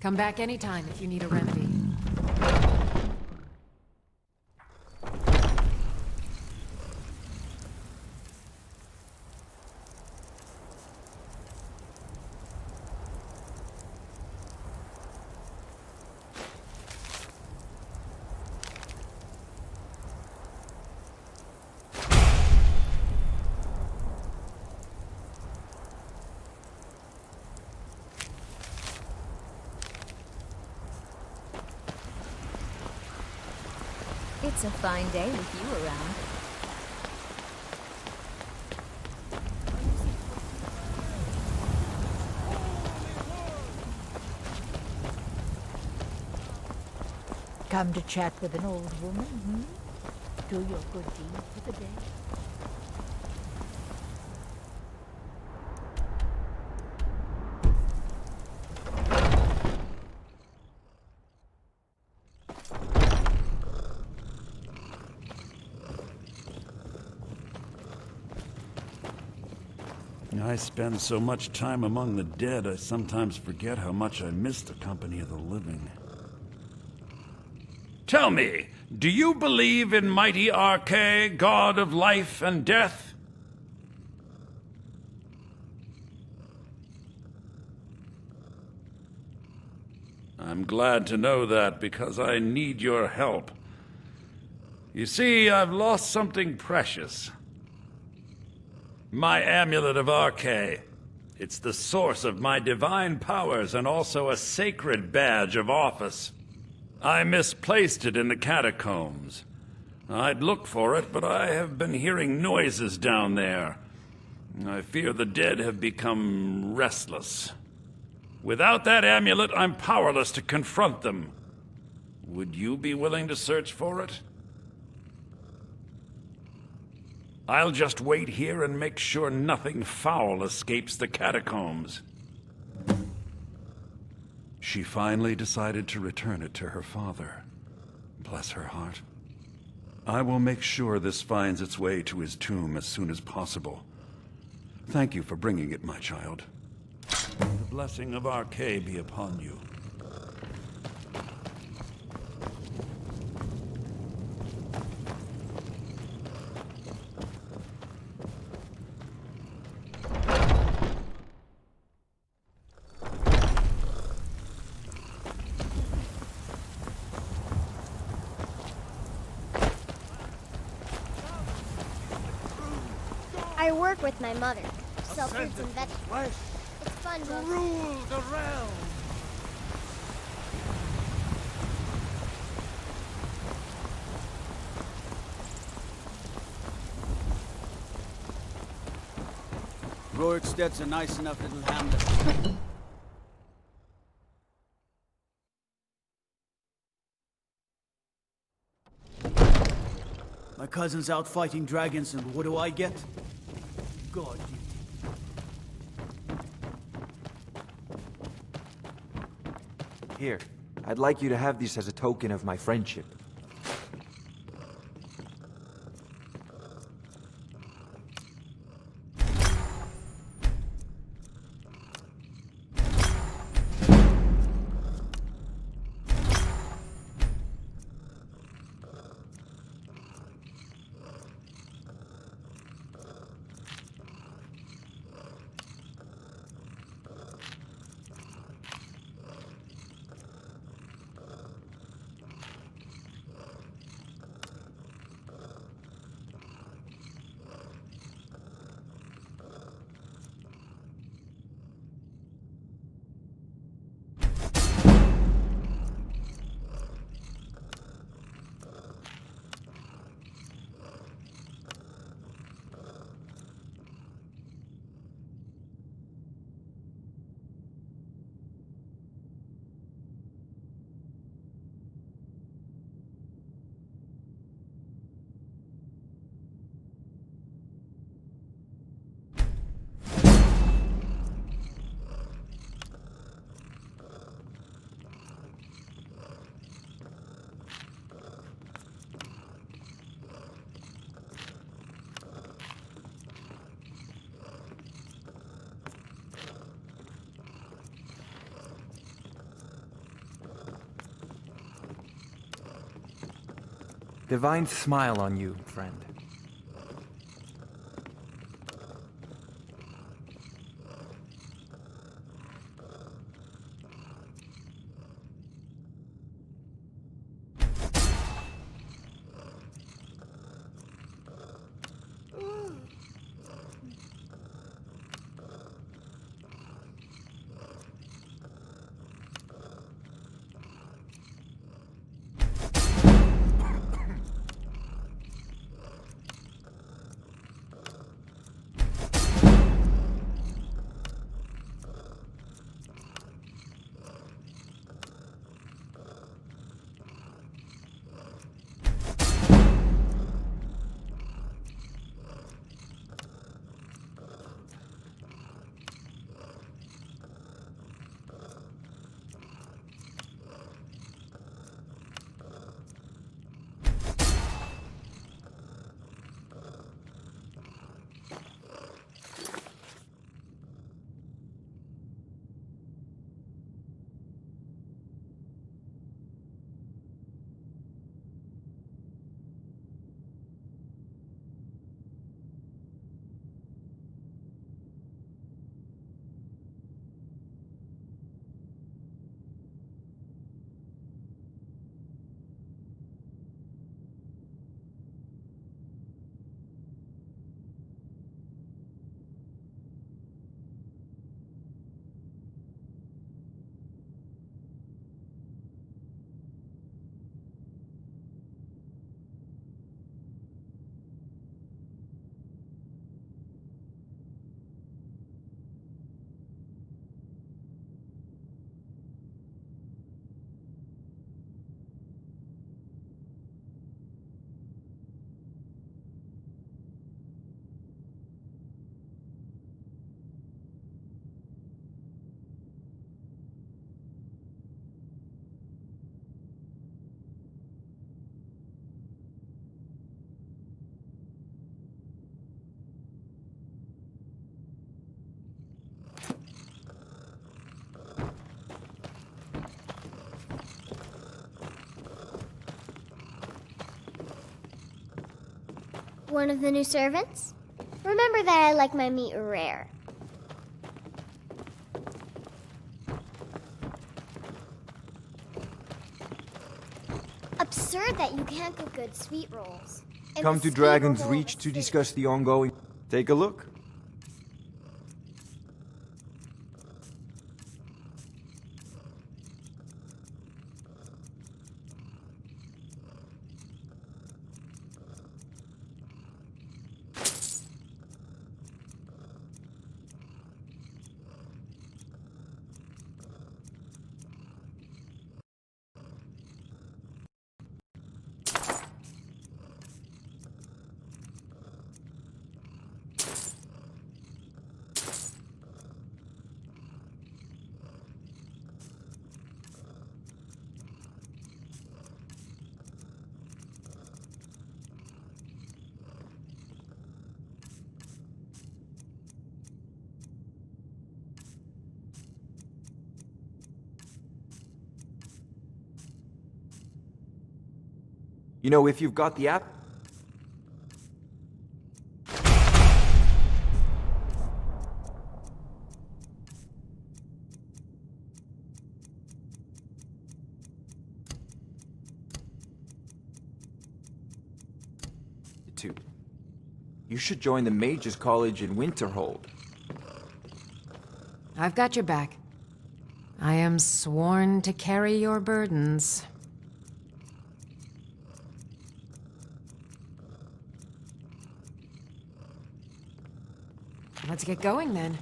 Speaker 8: Come back anytime if you need a remedy.
Speaker 2: It's a fine day with you around.
Speaker 13: Come to chat with an old woman, hmm? Do your good deed for the day.
Speaker 14: I spend so much time among the dead, I sometimes forget how much I miss the company of the living. Tell me, do you believe in mighty Arche, god of life and death? I'm glad to know that, because I need your help. You see, I've lost something precious. My amulet of Arche. It's the source of my divine powers and also a sacred badge of office. I misplaced it in the catacombs. I'd look for it, but I have been hearing noises down there. I fear the dead have become restless. Without that amulet, I'm powerless to confront them. Would you be willing to search for it? I'll just wait here and make sure nothing foul escapes the catacombs. She finally decided to return it to her father. Bless her heart. I will make sure this finds its way to his tomb as soon as possible. Thank you for bringing it, my child. The blessing of Arche be upon you.
Speaker 15: I work with my mother. Sell fruits and vegetables. It's fun. fun,
Speaker 10: to rule the realm.
Speaker 4: Roriksted's a nice enough little hamlet. My cousin's out fighting dragons, and what do I get? God, you.
Speaker 16: Here, I'd like you to have this as a token of my friendship. Divine smile on you, friend.
Speaker 15: One of the new servants? Remember that I like my meat rare. Absurd that you can't cook good sweet rolls. And
Speaker 16: Come
Speaker 15: the
Speaker 16: to
Speaker 15: sweet
Speaker 16: Dragon's
Speaker 15: roll
Speaker 16: Reach
Speaker 15: is
Speaker 16: to discuss the ongoing... Take a look. You know, if you've got the app... You should join the Mages College in Winterhold.
Speaker 8: I've got your back. I am sworn to carry your burdens. Let's get going then.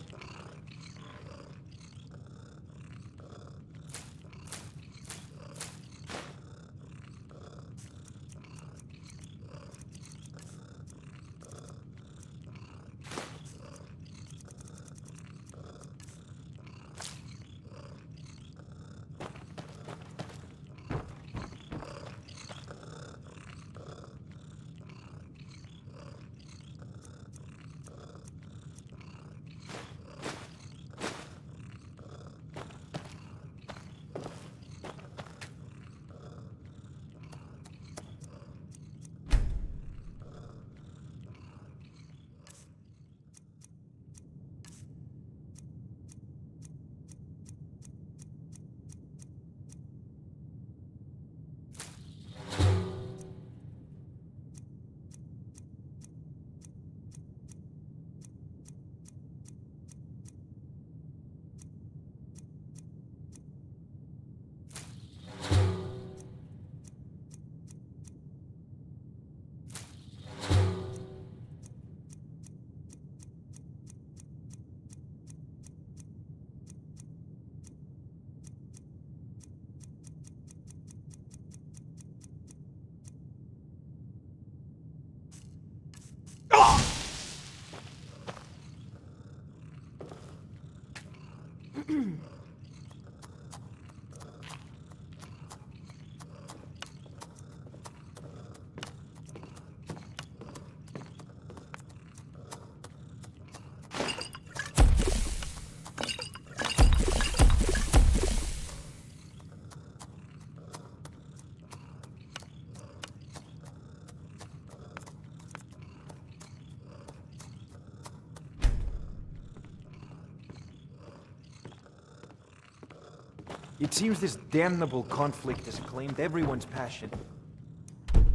Speaker 16: It seems this damnable conflict has claimed everyone's passion.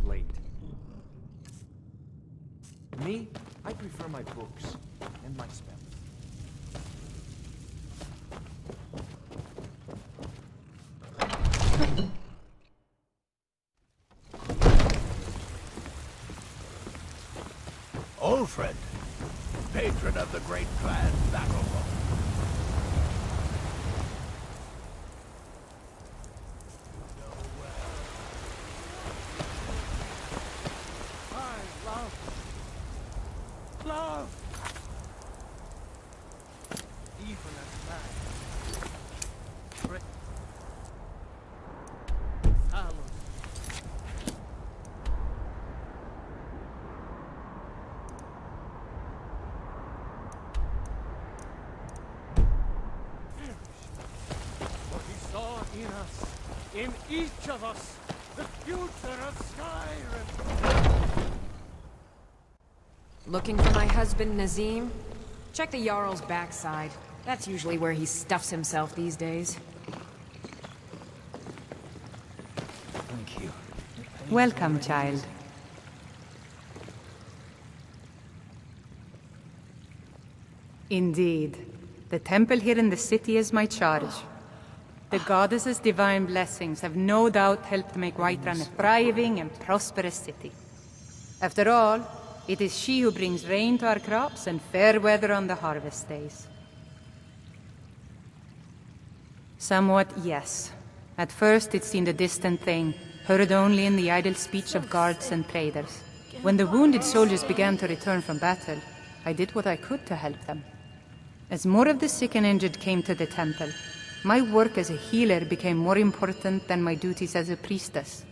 Speaker 16: Late. Me, I prefer my books and my spells.
Speaker 12: Old friend, patron of the great clan Battleborn.
Speaker 17: In each of us, the future of Skyrim!
Speaker 8: Looking for my husband, Nazim? Check the Jarl's backside. That's usually where he stuffs himself these days.
Speaker 16: Thank you.
Speaker 7: Welcome, child. Indeed. The temple here in the city is my charge. The goddess's divine blessings have no doubt helped make Whiterun a thriving and prosperous city. After all, it is she who brings rain to our crops and fair weather on the harvest days. Somewhat, yes. At first it seemed a distant thing, heard only in the idle speech of guards and traders. When the wounded soldiers began to return from battle, I did what I could to help them. As more of the sick and injured came to the temple, my work as a healer became more important than my duties as a priestess.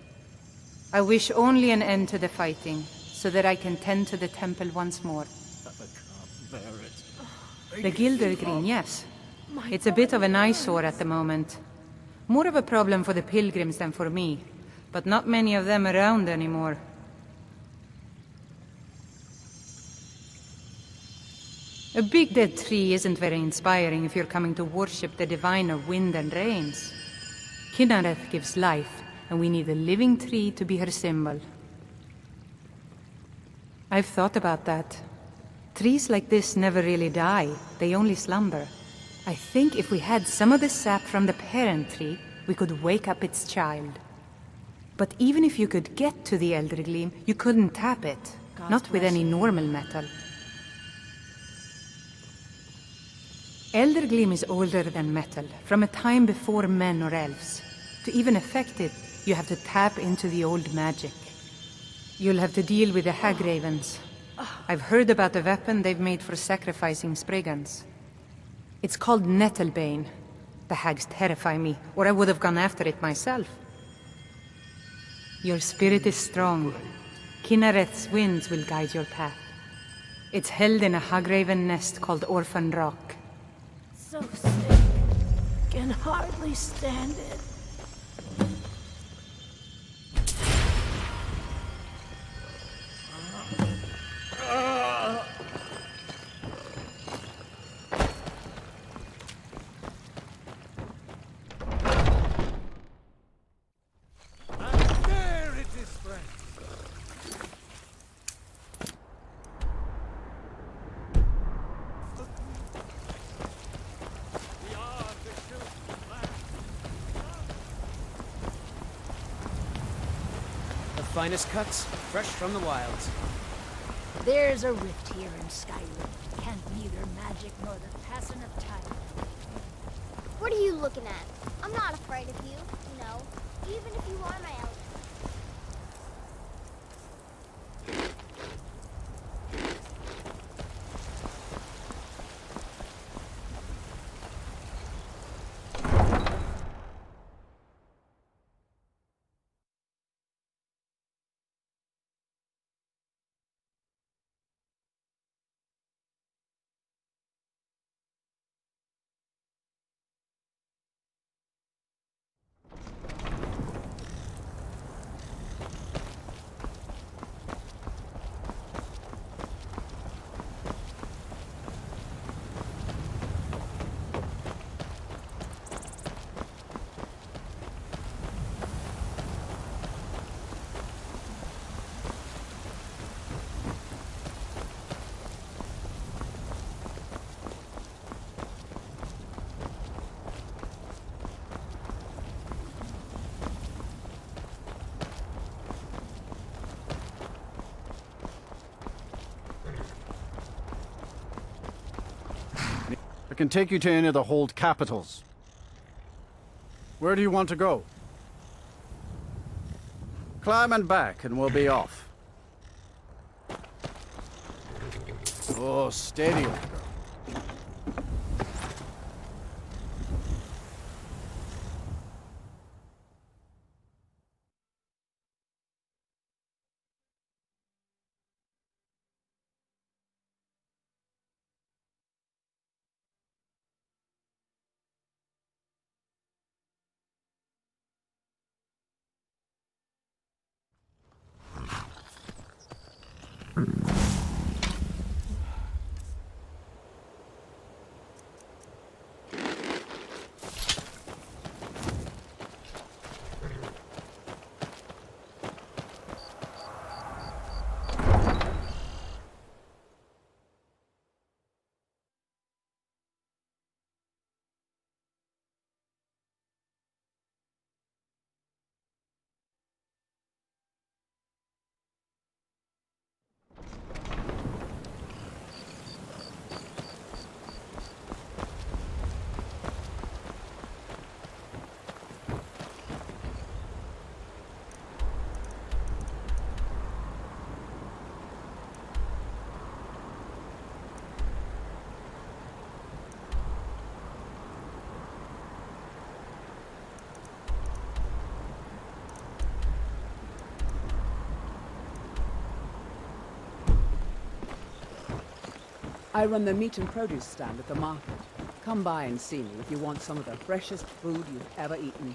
Speaker 7: I wish only an end to the fighting, so that I can tend to the temple once more. The Gilder Green, yes. It's a bit of an eyesore at the moment. More of a problem for the pilgrims than for me. but not many of them around anymore. A big dead tree isn't very inspiring if you're coming to worship the divine of wind and rains. Kynareth gives life, and we need a living tree to be her symbol. I've thought about that. Trees like this never really die, they only slumber. I think if we had some of the sap from the parent tree, we could wake up its child. But even if you could get to the Elder Gleam, you couldn't tap it. Not with any normal metal. Elder Gleam is older than metal, from a time before men or elves. To even affect it, you have to tap into the old magic. You'll have to deal with the Hag Ravens. I've heard about the weapon they've made for sacrificing Spriggans. It's called Nettlebane. The hags terrify me, or I would have gone after it myself. Your spirit is strong. Kynareth's winds will guide your path. It's held in a Hagraven nest called Orphan Rock.
Speaker 13: So sick. Can hardly stand it.
Speaker 4: Finest cuts, fresh from the wilds.
Speaker 13: There's a rift here in Skyrim. Can't neither magic nor the passing of time.
Speaker 15: What are you looking at? I'm not afraid of you, you know, even if you are my elder.
Speaker 1: I can take you to any of the hold capitals. Where do you want to go? Climb and back, and we'll be off. Oh, steady, old girl.
Speaker 18: I run the meat and produce stand at the market. Come by and see me if you want some of the freshest food you've ever eaten.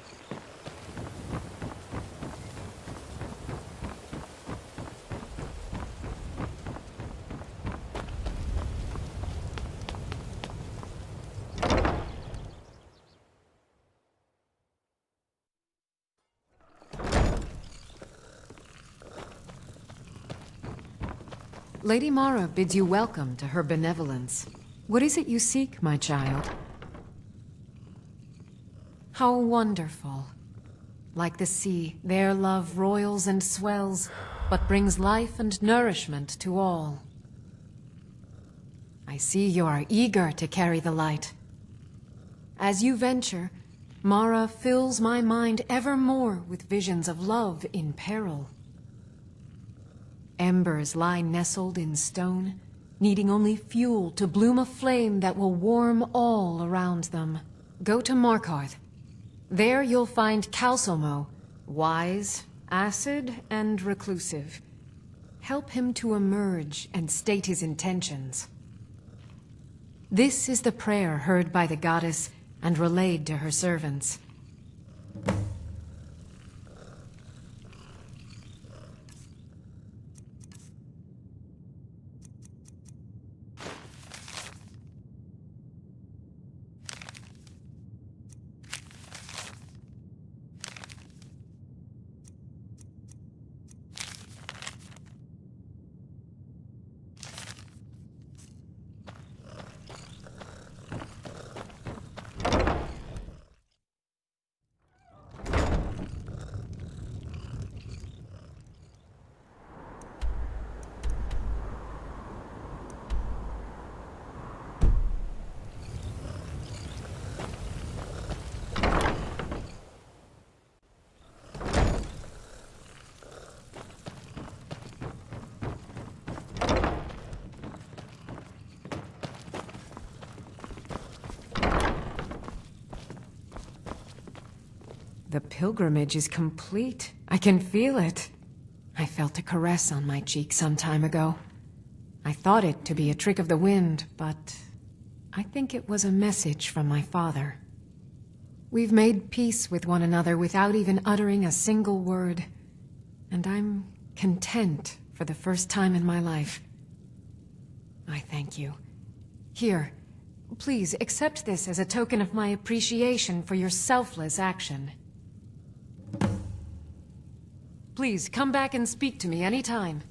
Speaker 8: Lady Mara bids you welcome to her benevolence. What is it you seek, my child? How wonderful. Like the sea, their love roils and swells, but brings life and nourishment to all. I see you are eager to carry the light. As you venture, Mara fills my mind ever more with visions of love in peril. Embers lie nestled in stone, needing only fuel to bloom a flame that will warm all around them. Go to Markarth. There you'll find Calcelmo, wise, acid, and reclusive. Help him to emerge and state his intentions. This is the prayer heard by the goddess and relayed to her servants. The pilgrimage is complete. I can feel it. I felt a caress on my cheek some time ago. I thought it to be a trick of the wind, but I think it was a message from my father. We've made peace with one another without even uttering a single word, and I'm content for the first time in my life. I thank you. Here, please accept this as a token of my appreciation for your selfless action. Please, come back and speak to me anytime.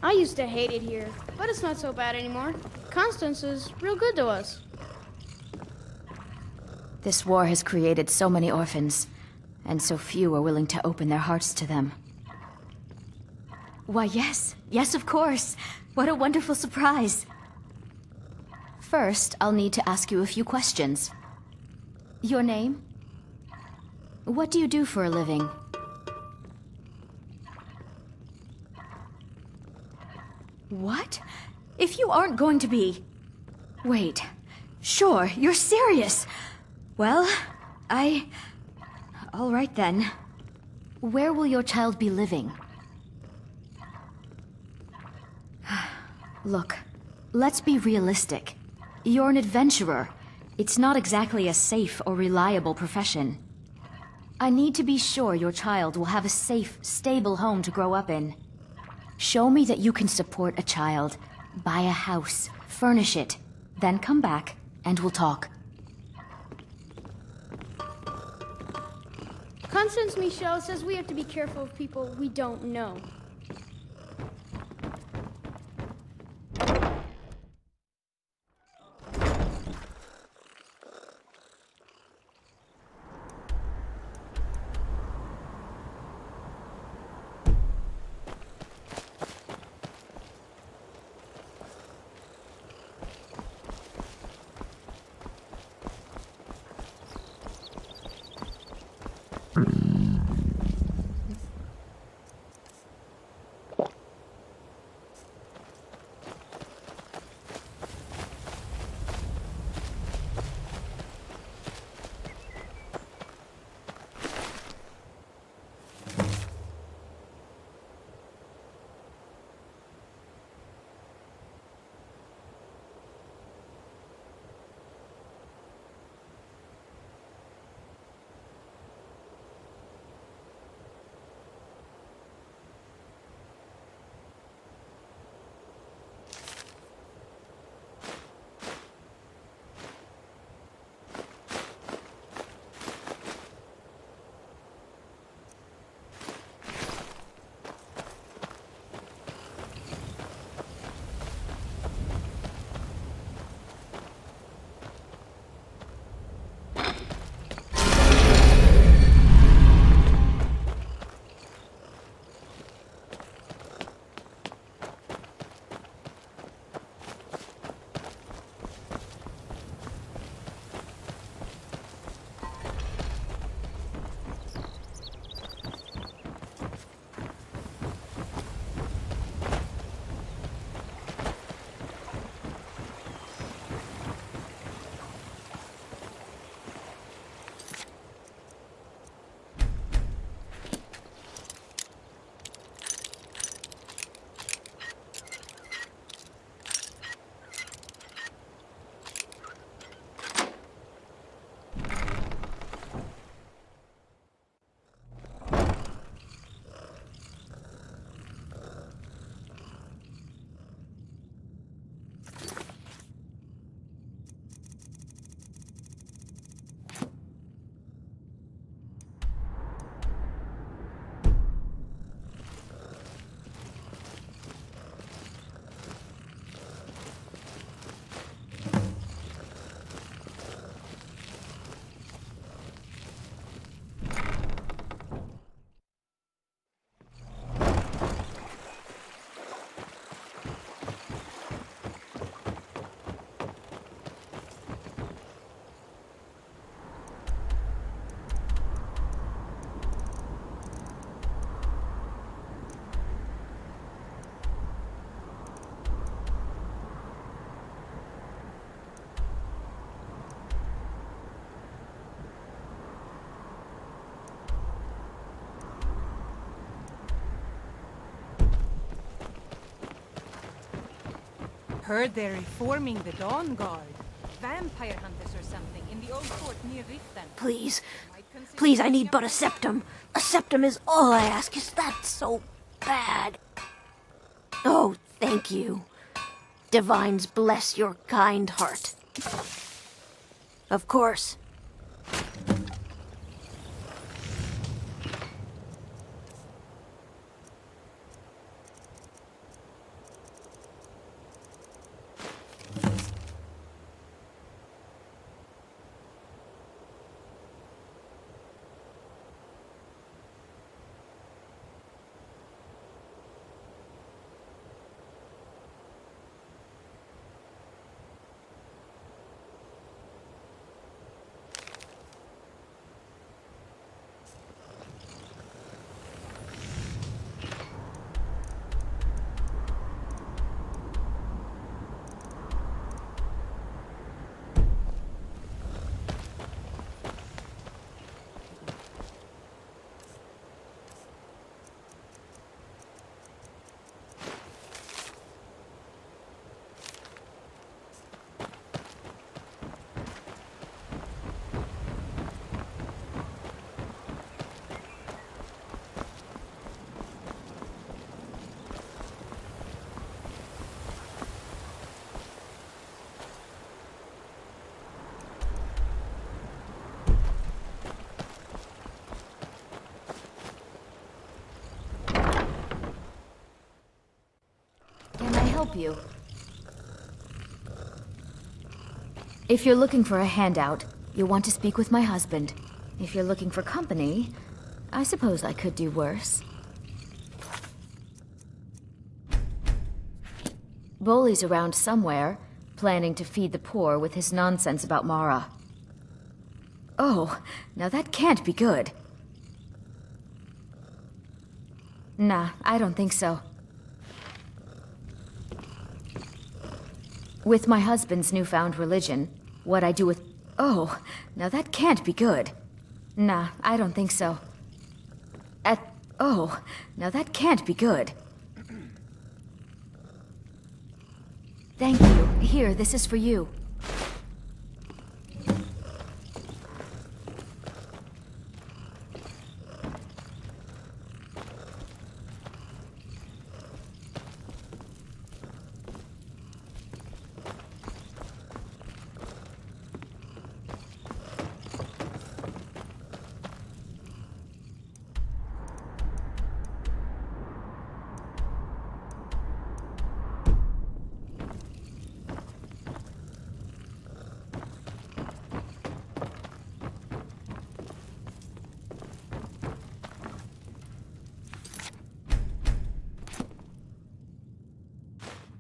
Speaker 19: I used to hate it here, but it's not so bad anymore. Constance is real good to us.
Speaker 2: This war has created so many orphans, and so few are willing to open their hearts to them. Why, yes. Yes, of course. What a wonderful surprise. First, I'll need to ask you a few questions. Your name? What do you do for a living? What? If you aren't going to be... Wait. Sure, you're serious. Well, all right then. Where will your child be living? Look, let's be realistic. You're an adventurer. It's not exactly a safe or reliable profession. I need to be sure your child will have a safe, stable home to grow up in. Show me that you can support a child. Buy a house, furnish it, then come back, and we'll talk.
Speaker 19: Constance Michel says we have to be careful of people we don't know.
Speaker 7: heard they're reforming the Dawn Guard. Vampire hunters or something in the old fort near Riften.
Speaker 20: Please. Please, I need but a septum. A septum is all I ask. Is that so bad? Oh, thank you. Divines bless your kind heart. Of course.
Speaker 2: Can I help you? If you're looking for a handout, you'll want to speak with my husband. If you're looking for company, I suppose I could do worse. Boley's around somewhere, planning to feed the poor with his nonsense about Mara. Oh, now that can't be good. Nah, I don't think so. With my husband's newfound religion, what I do with... Oh, now that can't be good. Nah, I don't think so. Oh, now that can't be good. Thank you. Here, this is for you.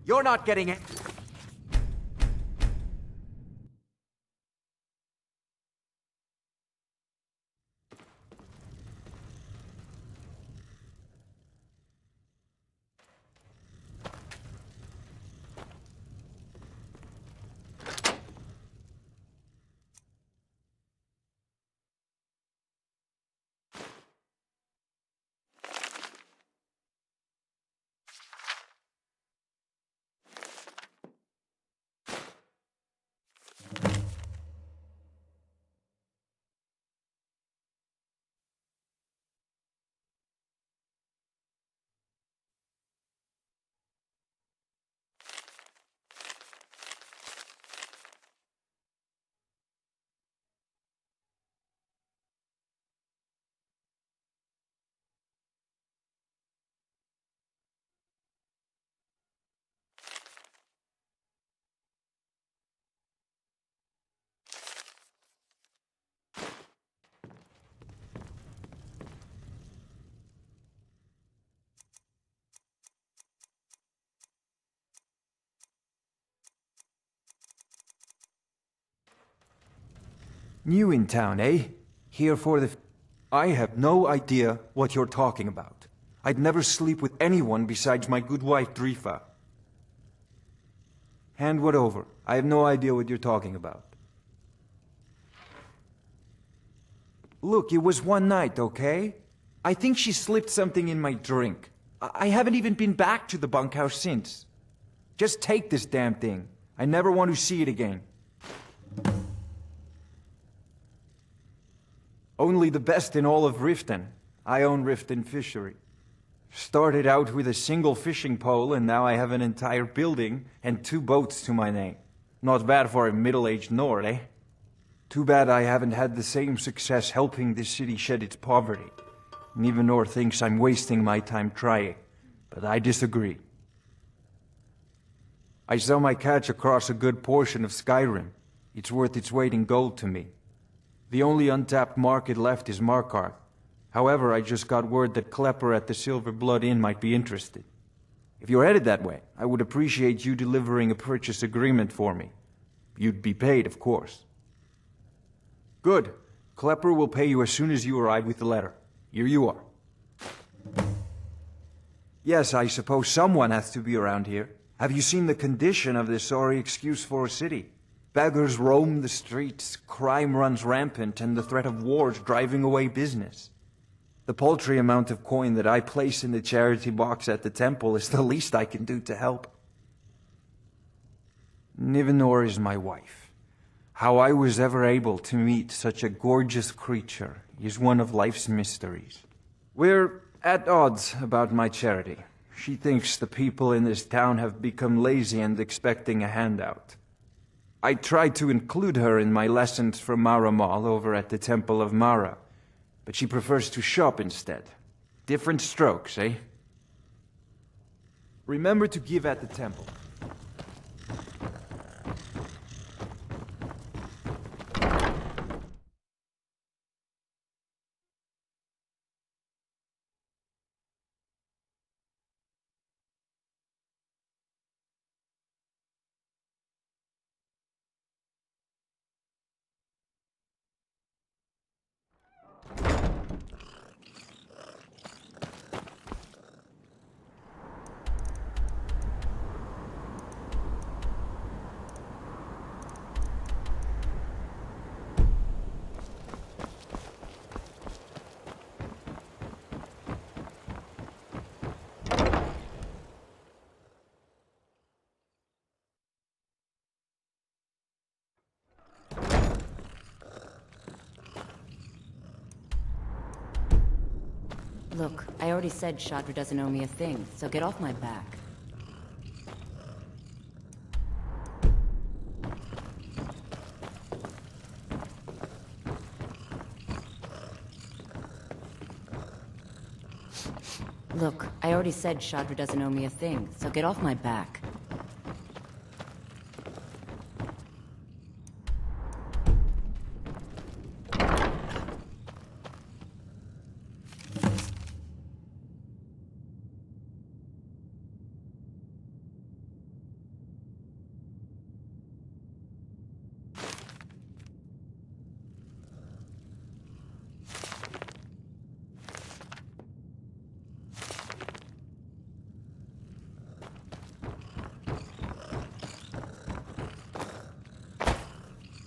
Speaker 16: You're not getting it. New in town, eh? Here for the... I have no idea what you're talking about. I'd never sleep with anyone besides my good wife, Drifa. Hand what over. I have no idea what you're talking about. Look, it was one night, okay? I think she slipped something in my drink. I haven't even been back to the bunkhouse since. Just take this damn thing. I never want to see it again. Only the best in all of Riften. I own Riften Fishery. Started out with a single fishing pole, and now I have an entire building and 2 boats to my name. Not bad for a middle-aged Nord, eh? Too bad I haven't had the same success helping this city shed its poverty. Nivenor thinks I'm wasting my time trying, but I disagree. I sell my catch across a good portion of Skyrim. It's worth its weight in gold to me. The only untapped market left is Markarth. However, I just got word that Klepper at the Silver Blood Inn might be interested. If you're headed that way, I would appreciate you delivering a purchase agreement for me. You'd be paid, of course. Good. Klepper will pay you as soon as you arrive with the letter. Here you are. Yes, I suppose someone has to be around here. Have you seen the condition of this sorry excuse for a city? Beggars roam the streets, crime runs rampant, and the threat of war is driving away business. The paltry amount of coin that I place in the charity box at the temple is the least I can do to help. Nivenor is my wife. How I was ever able to meet such a gorgeous creature is one of life's mysteries. We're at odds about my charity. She thinks the people in this town have become lazy and expecting a handout. I tried to include her in my lessons from Maramal over at the Temple of Mara, but she prefers to shop instead. Different strokes, eh? Remember to give at the temple.
Speaker 21: Look, I already said Shadra doesn't owe me a thing, so get off my back. Look, I already said Shadra doesn't owe me a thing, so get off my back.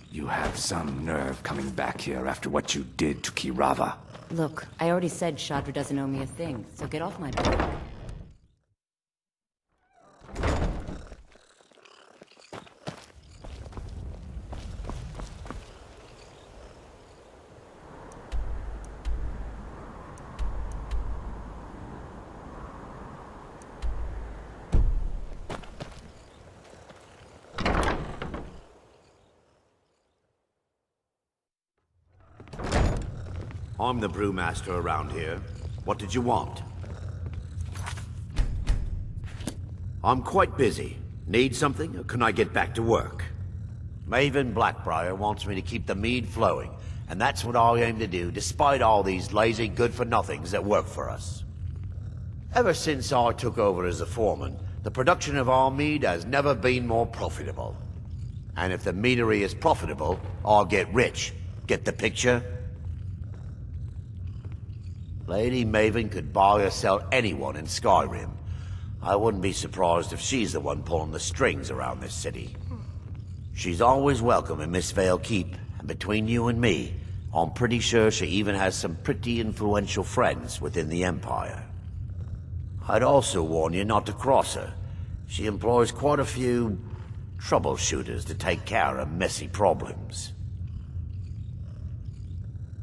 Speaker 22: You have some nerve coming back here after what you did to Kirava.
Speaker 21: Look, I already said Shadra doesn't owe me a thing, so get off my back.
Speaker 23: I'm the brewmaster around here. What did you want? I'm quite busy. Need something, or can I get back to work? Maven Blackbriar wants me to keep the mead flowing, and that's what I aim to do, despite all these lazy good-for-nothings that work for us. Ever since I took over as a foreman, the production of our mead has never been more profitable. And if the meadery is profitable, I'll get rich. Get the picture? Lady Maven could buy or sell anyone in Skyrim. I wouldn't be surprised if she's the one pulling the strings around this city. She's always welcome in Mistveil Keep, and between you and me, I'm pretty sure she even has some pretty influential friends within the Empire. I'd also warn you not to cross her. She employs quite a few troubleshooters to take care of messy problems.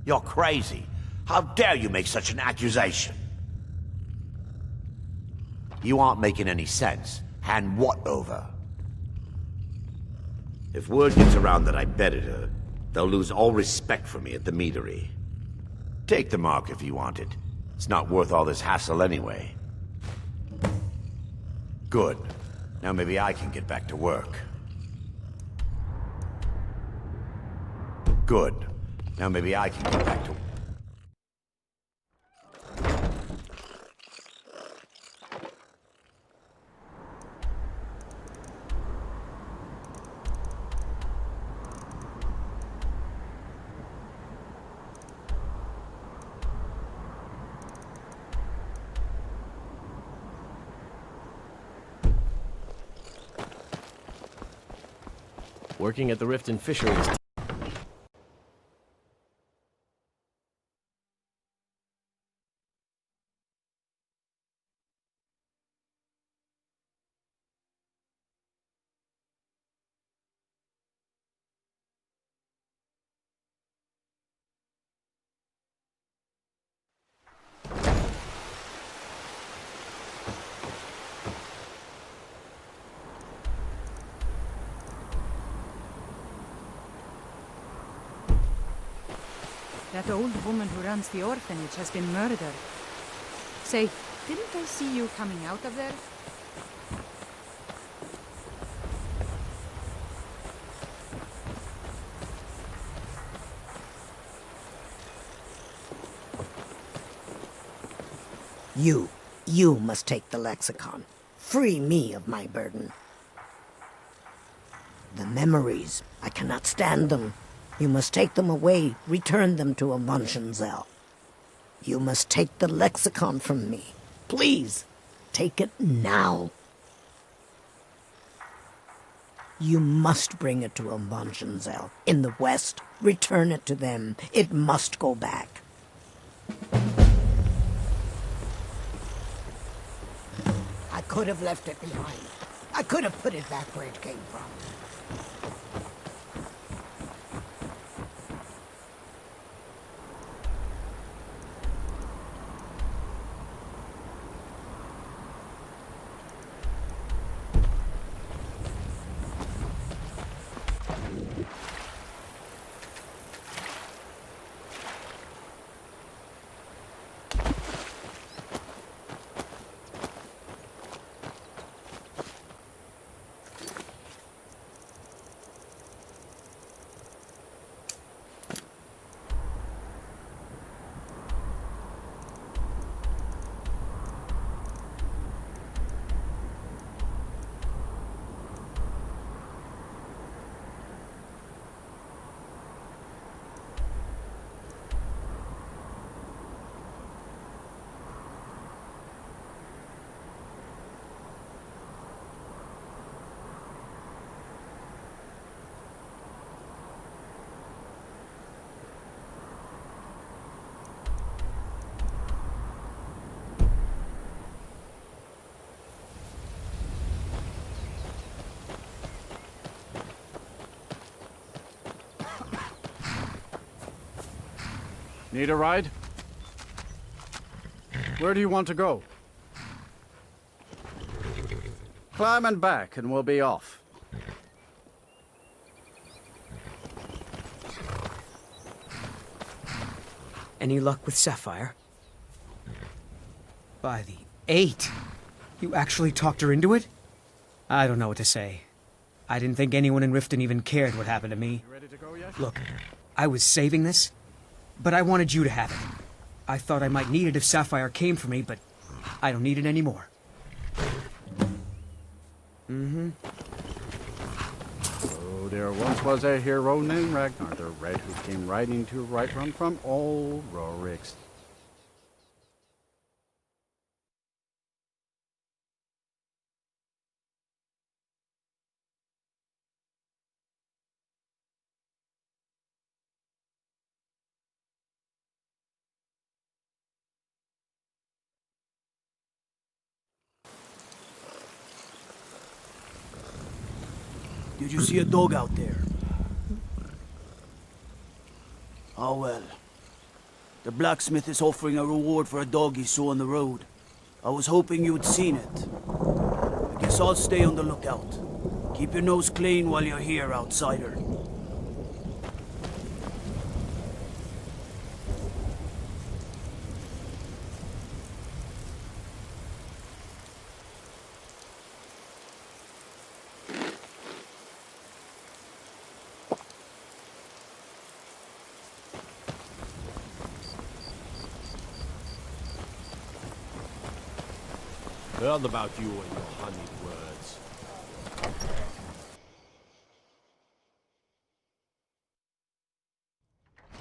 Speaker 23: You're crazy. How dare you make such an accusation? You aren't making any sense. Hand what over? If word gets around that I betted her, they'll lose all respect for me at the meadery. Take the mark if you want it. It's not worth all this hassle anyway. Good. Now maybe I can get back to work. Good. Now maybe I can get back to...
Speaker 6: Working at the Riften Fisheries.
Speaker 7: That old woman who runs the orphanage has been murdered. Say, didn't I see you coming out of there?
Speaker 9: You must take the lexicon. Free me of my burden. The memories, I cannot stand them. You must take them away, return them to Amunshenzell. You must take the lexicon from me. Please, take it now. You must bring it to Amunshenzell. In the west, return it to them. It must go back. I could have left it behind. I could have put it back where it came from.
Speaker 1: Need a ride? Where do you want to go? Climb and back, and we'll be off.
Speaker 11: Any luck with Sapphire? By the 8! You actually talked her into it? I don't know what to say. I didn't think anyone in Riften even cared what happened to me. Look, I was saving this, but I wanted you to have it. I thought I might need it if Sapphire came for me, but I don't need it anymore.
Speaker 1: So there once was a hero named Ragnar the Red who came riding to Whiterun from old Rorik's.
Speaker 4: Did you see a dog out there? Oh well. The blacksmith is offering a reward for a dog he saw on the road. I was hoping you'd seen it. I guess I'll stay on the lookout. Keep your nose clean while you're here, outsider.
Speaker 12: Heard about you and your honeyed words.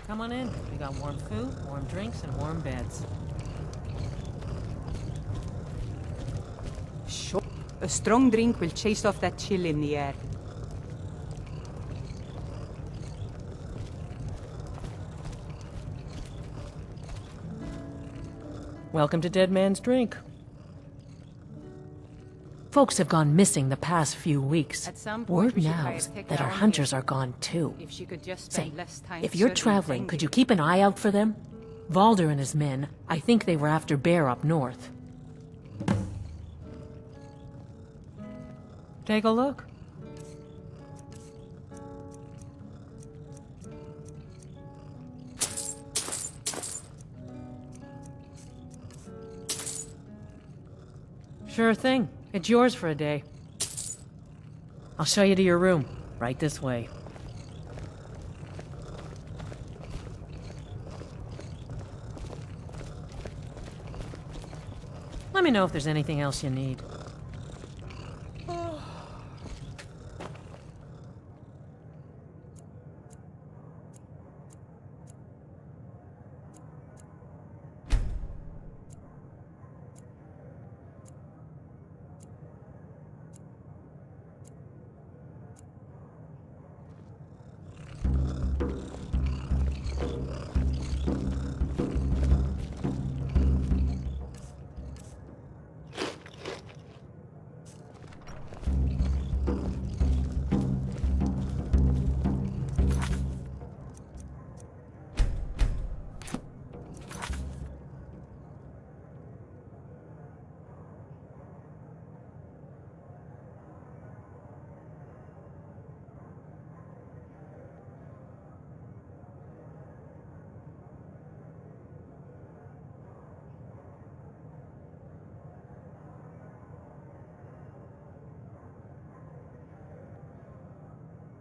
Speaker 3: Come on in. We got warm food, warm drinks, and warm beds.
Speaker 7: Sure. A strong drink will chase off that chill in the air.
Speaker 3: Welcome to Dead Man's Drink. Folks have gone missing the past few weeks.
Speaker 7: At some point,
Speaker 3: Word
Speaker 7: we should
Speaker 3: now
Speaker 7: hire
Speaker 3: is
Speaker 7: Tekla
Speaker 3: that our
Speaker 7: on
Speaker 3: hunters
Speaker 7: here.
Speaker 3: are gone too.
Speaker 7: If she could just
Speaker 3: Say,
Speaker 7: spend less time
Speaker 3: if you're
Speaker 7: searching
Speaker 3: traveling,
Speaker 7: things.
Speaker 3: could you keep an eye out for them? Valder and his men, I think they were after Bear up north. Take a look. Sure thing. It's yours for a day. I'll show you to your room. Right this way. Let me know if there's anything else you need.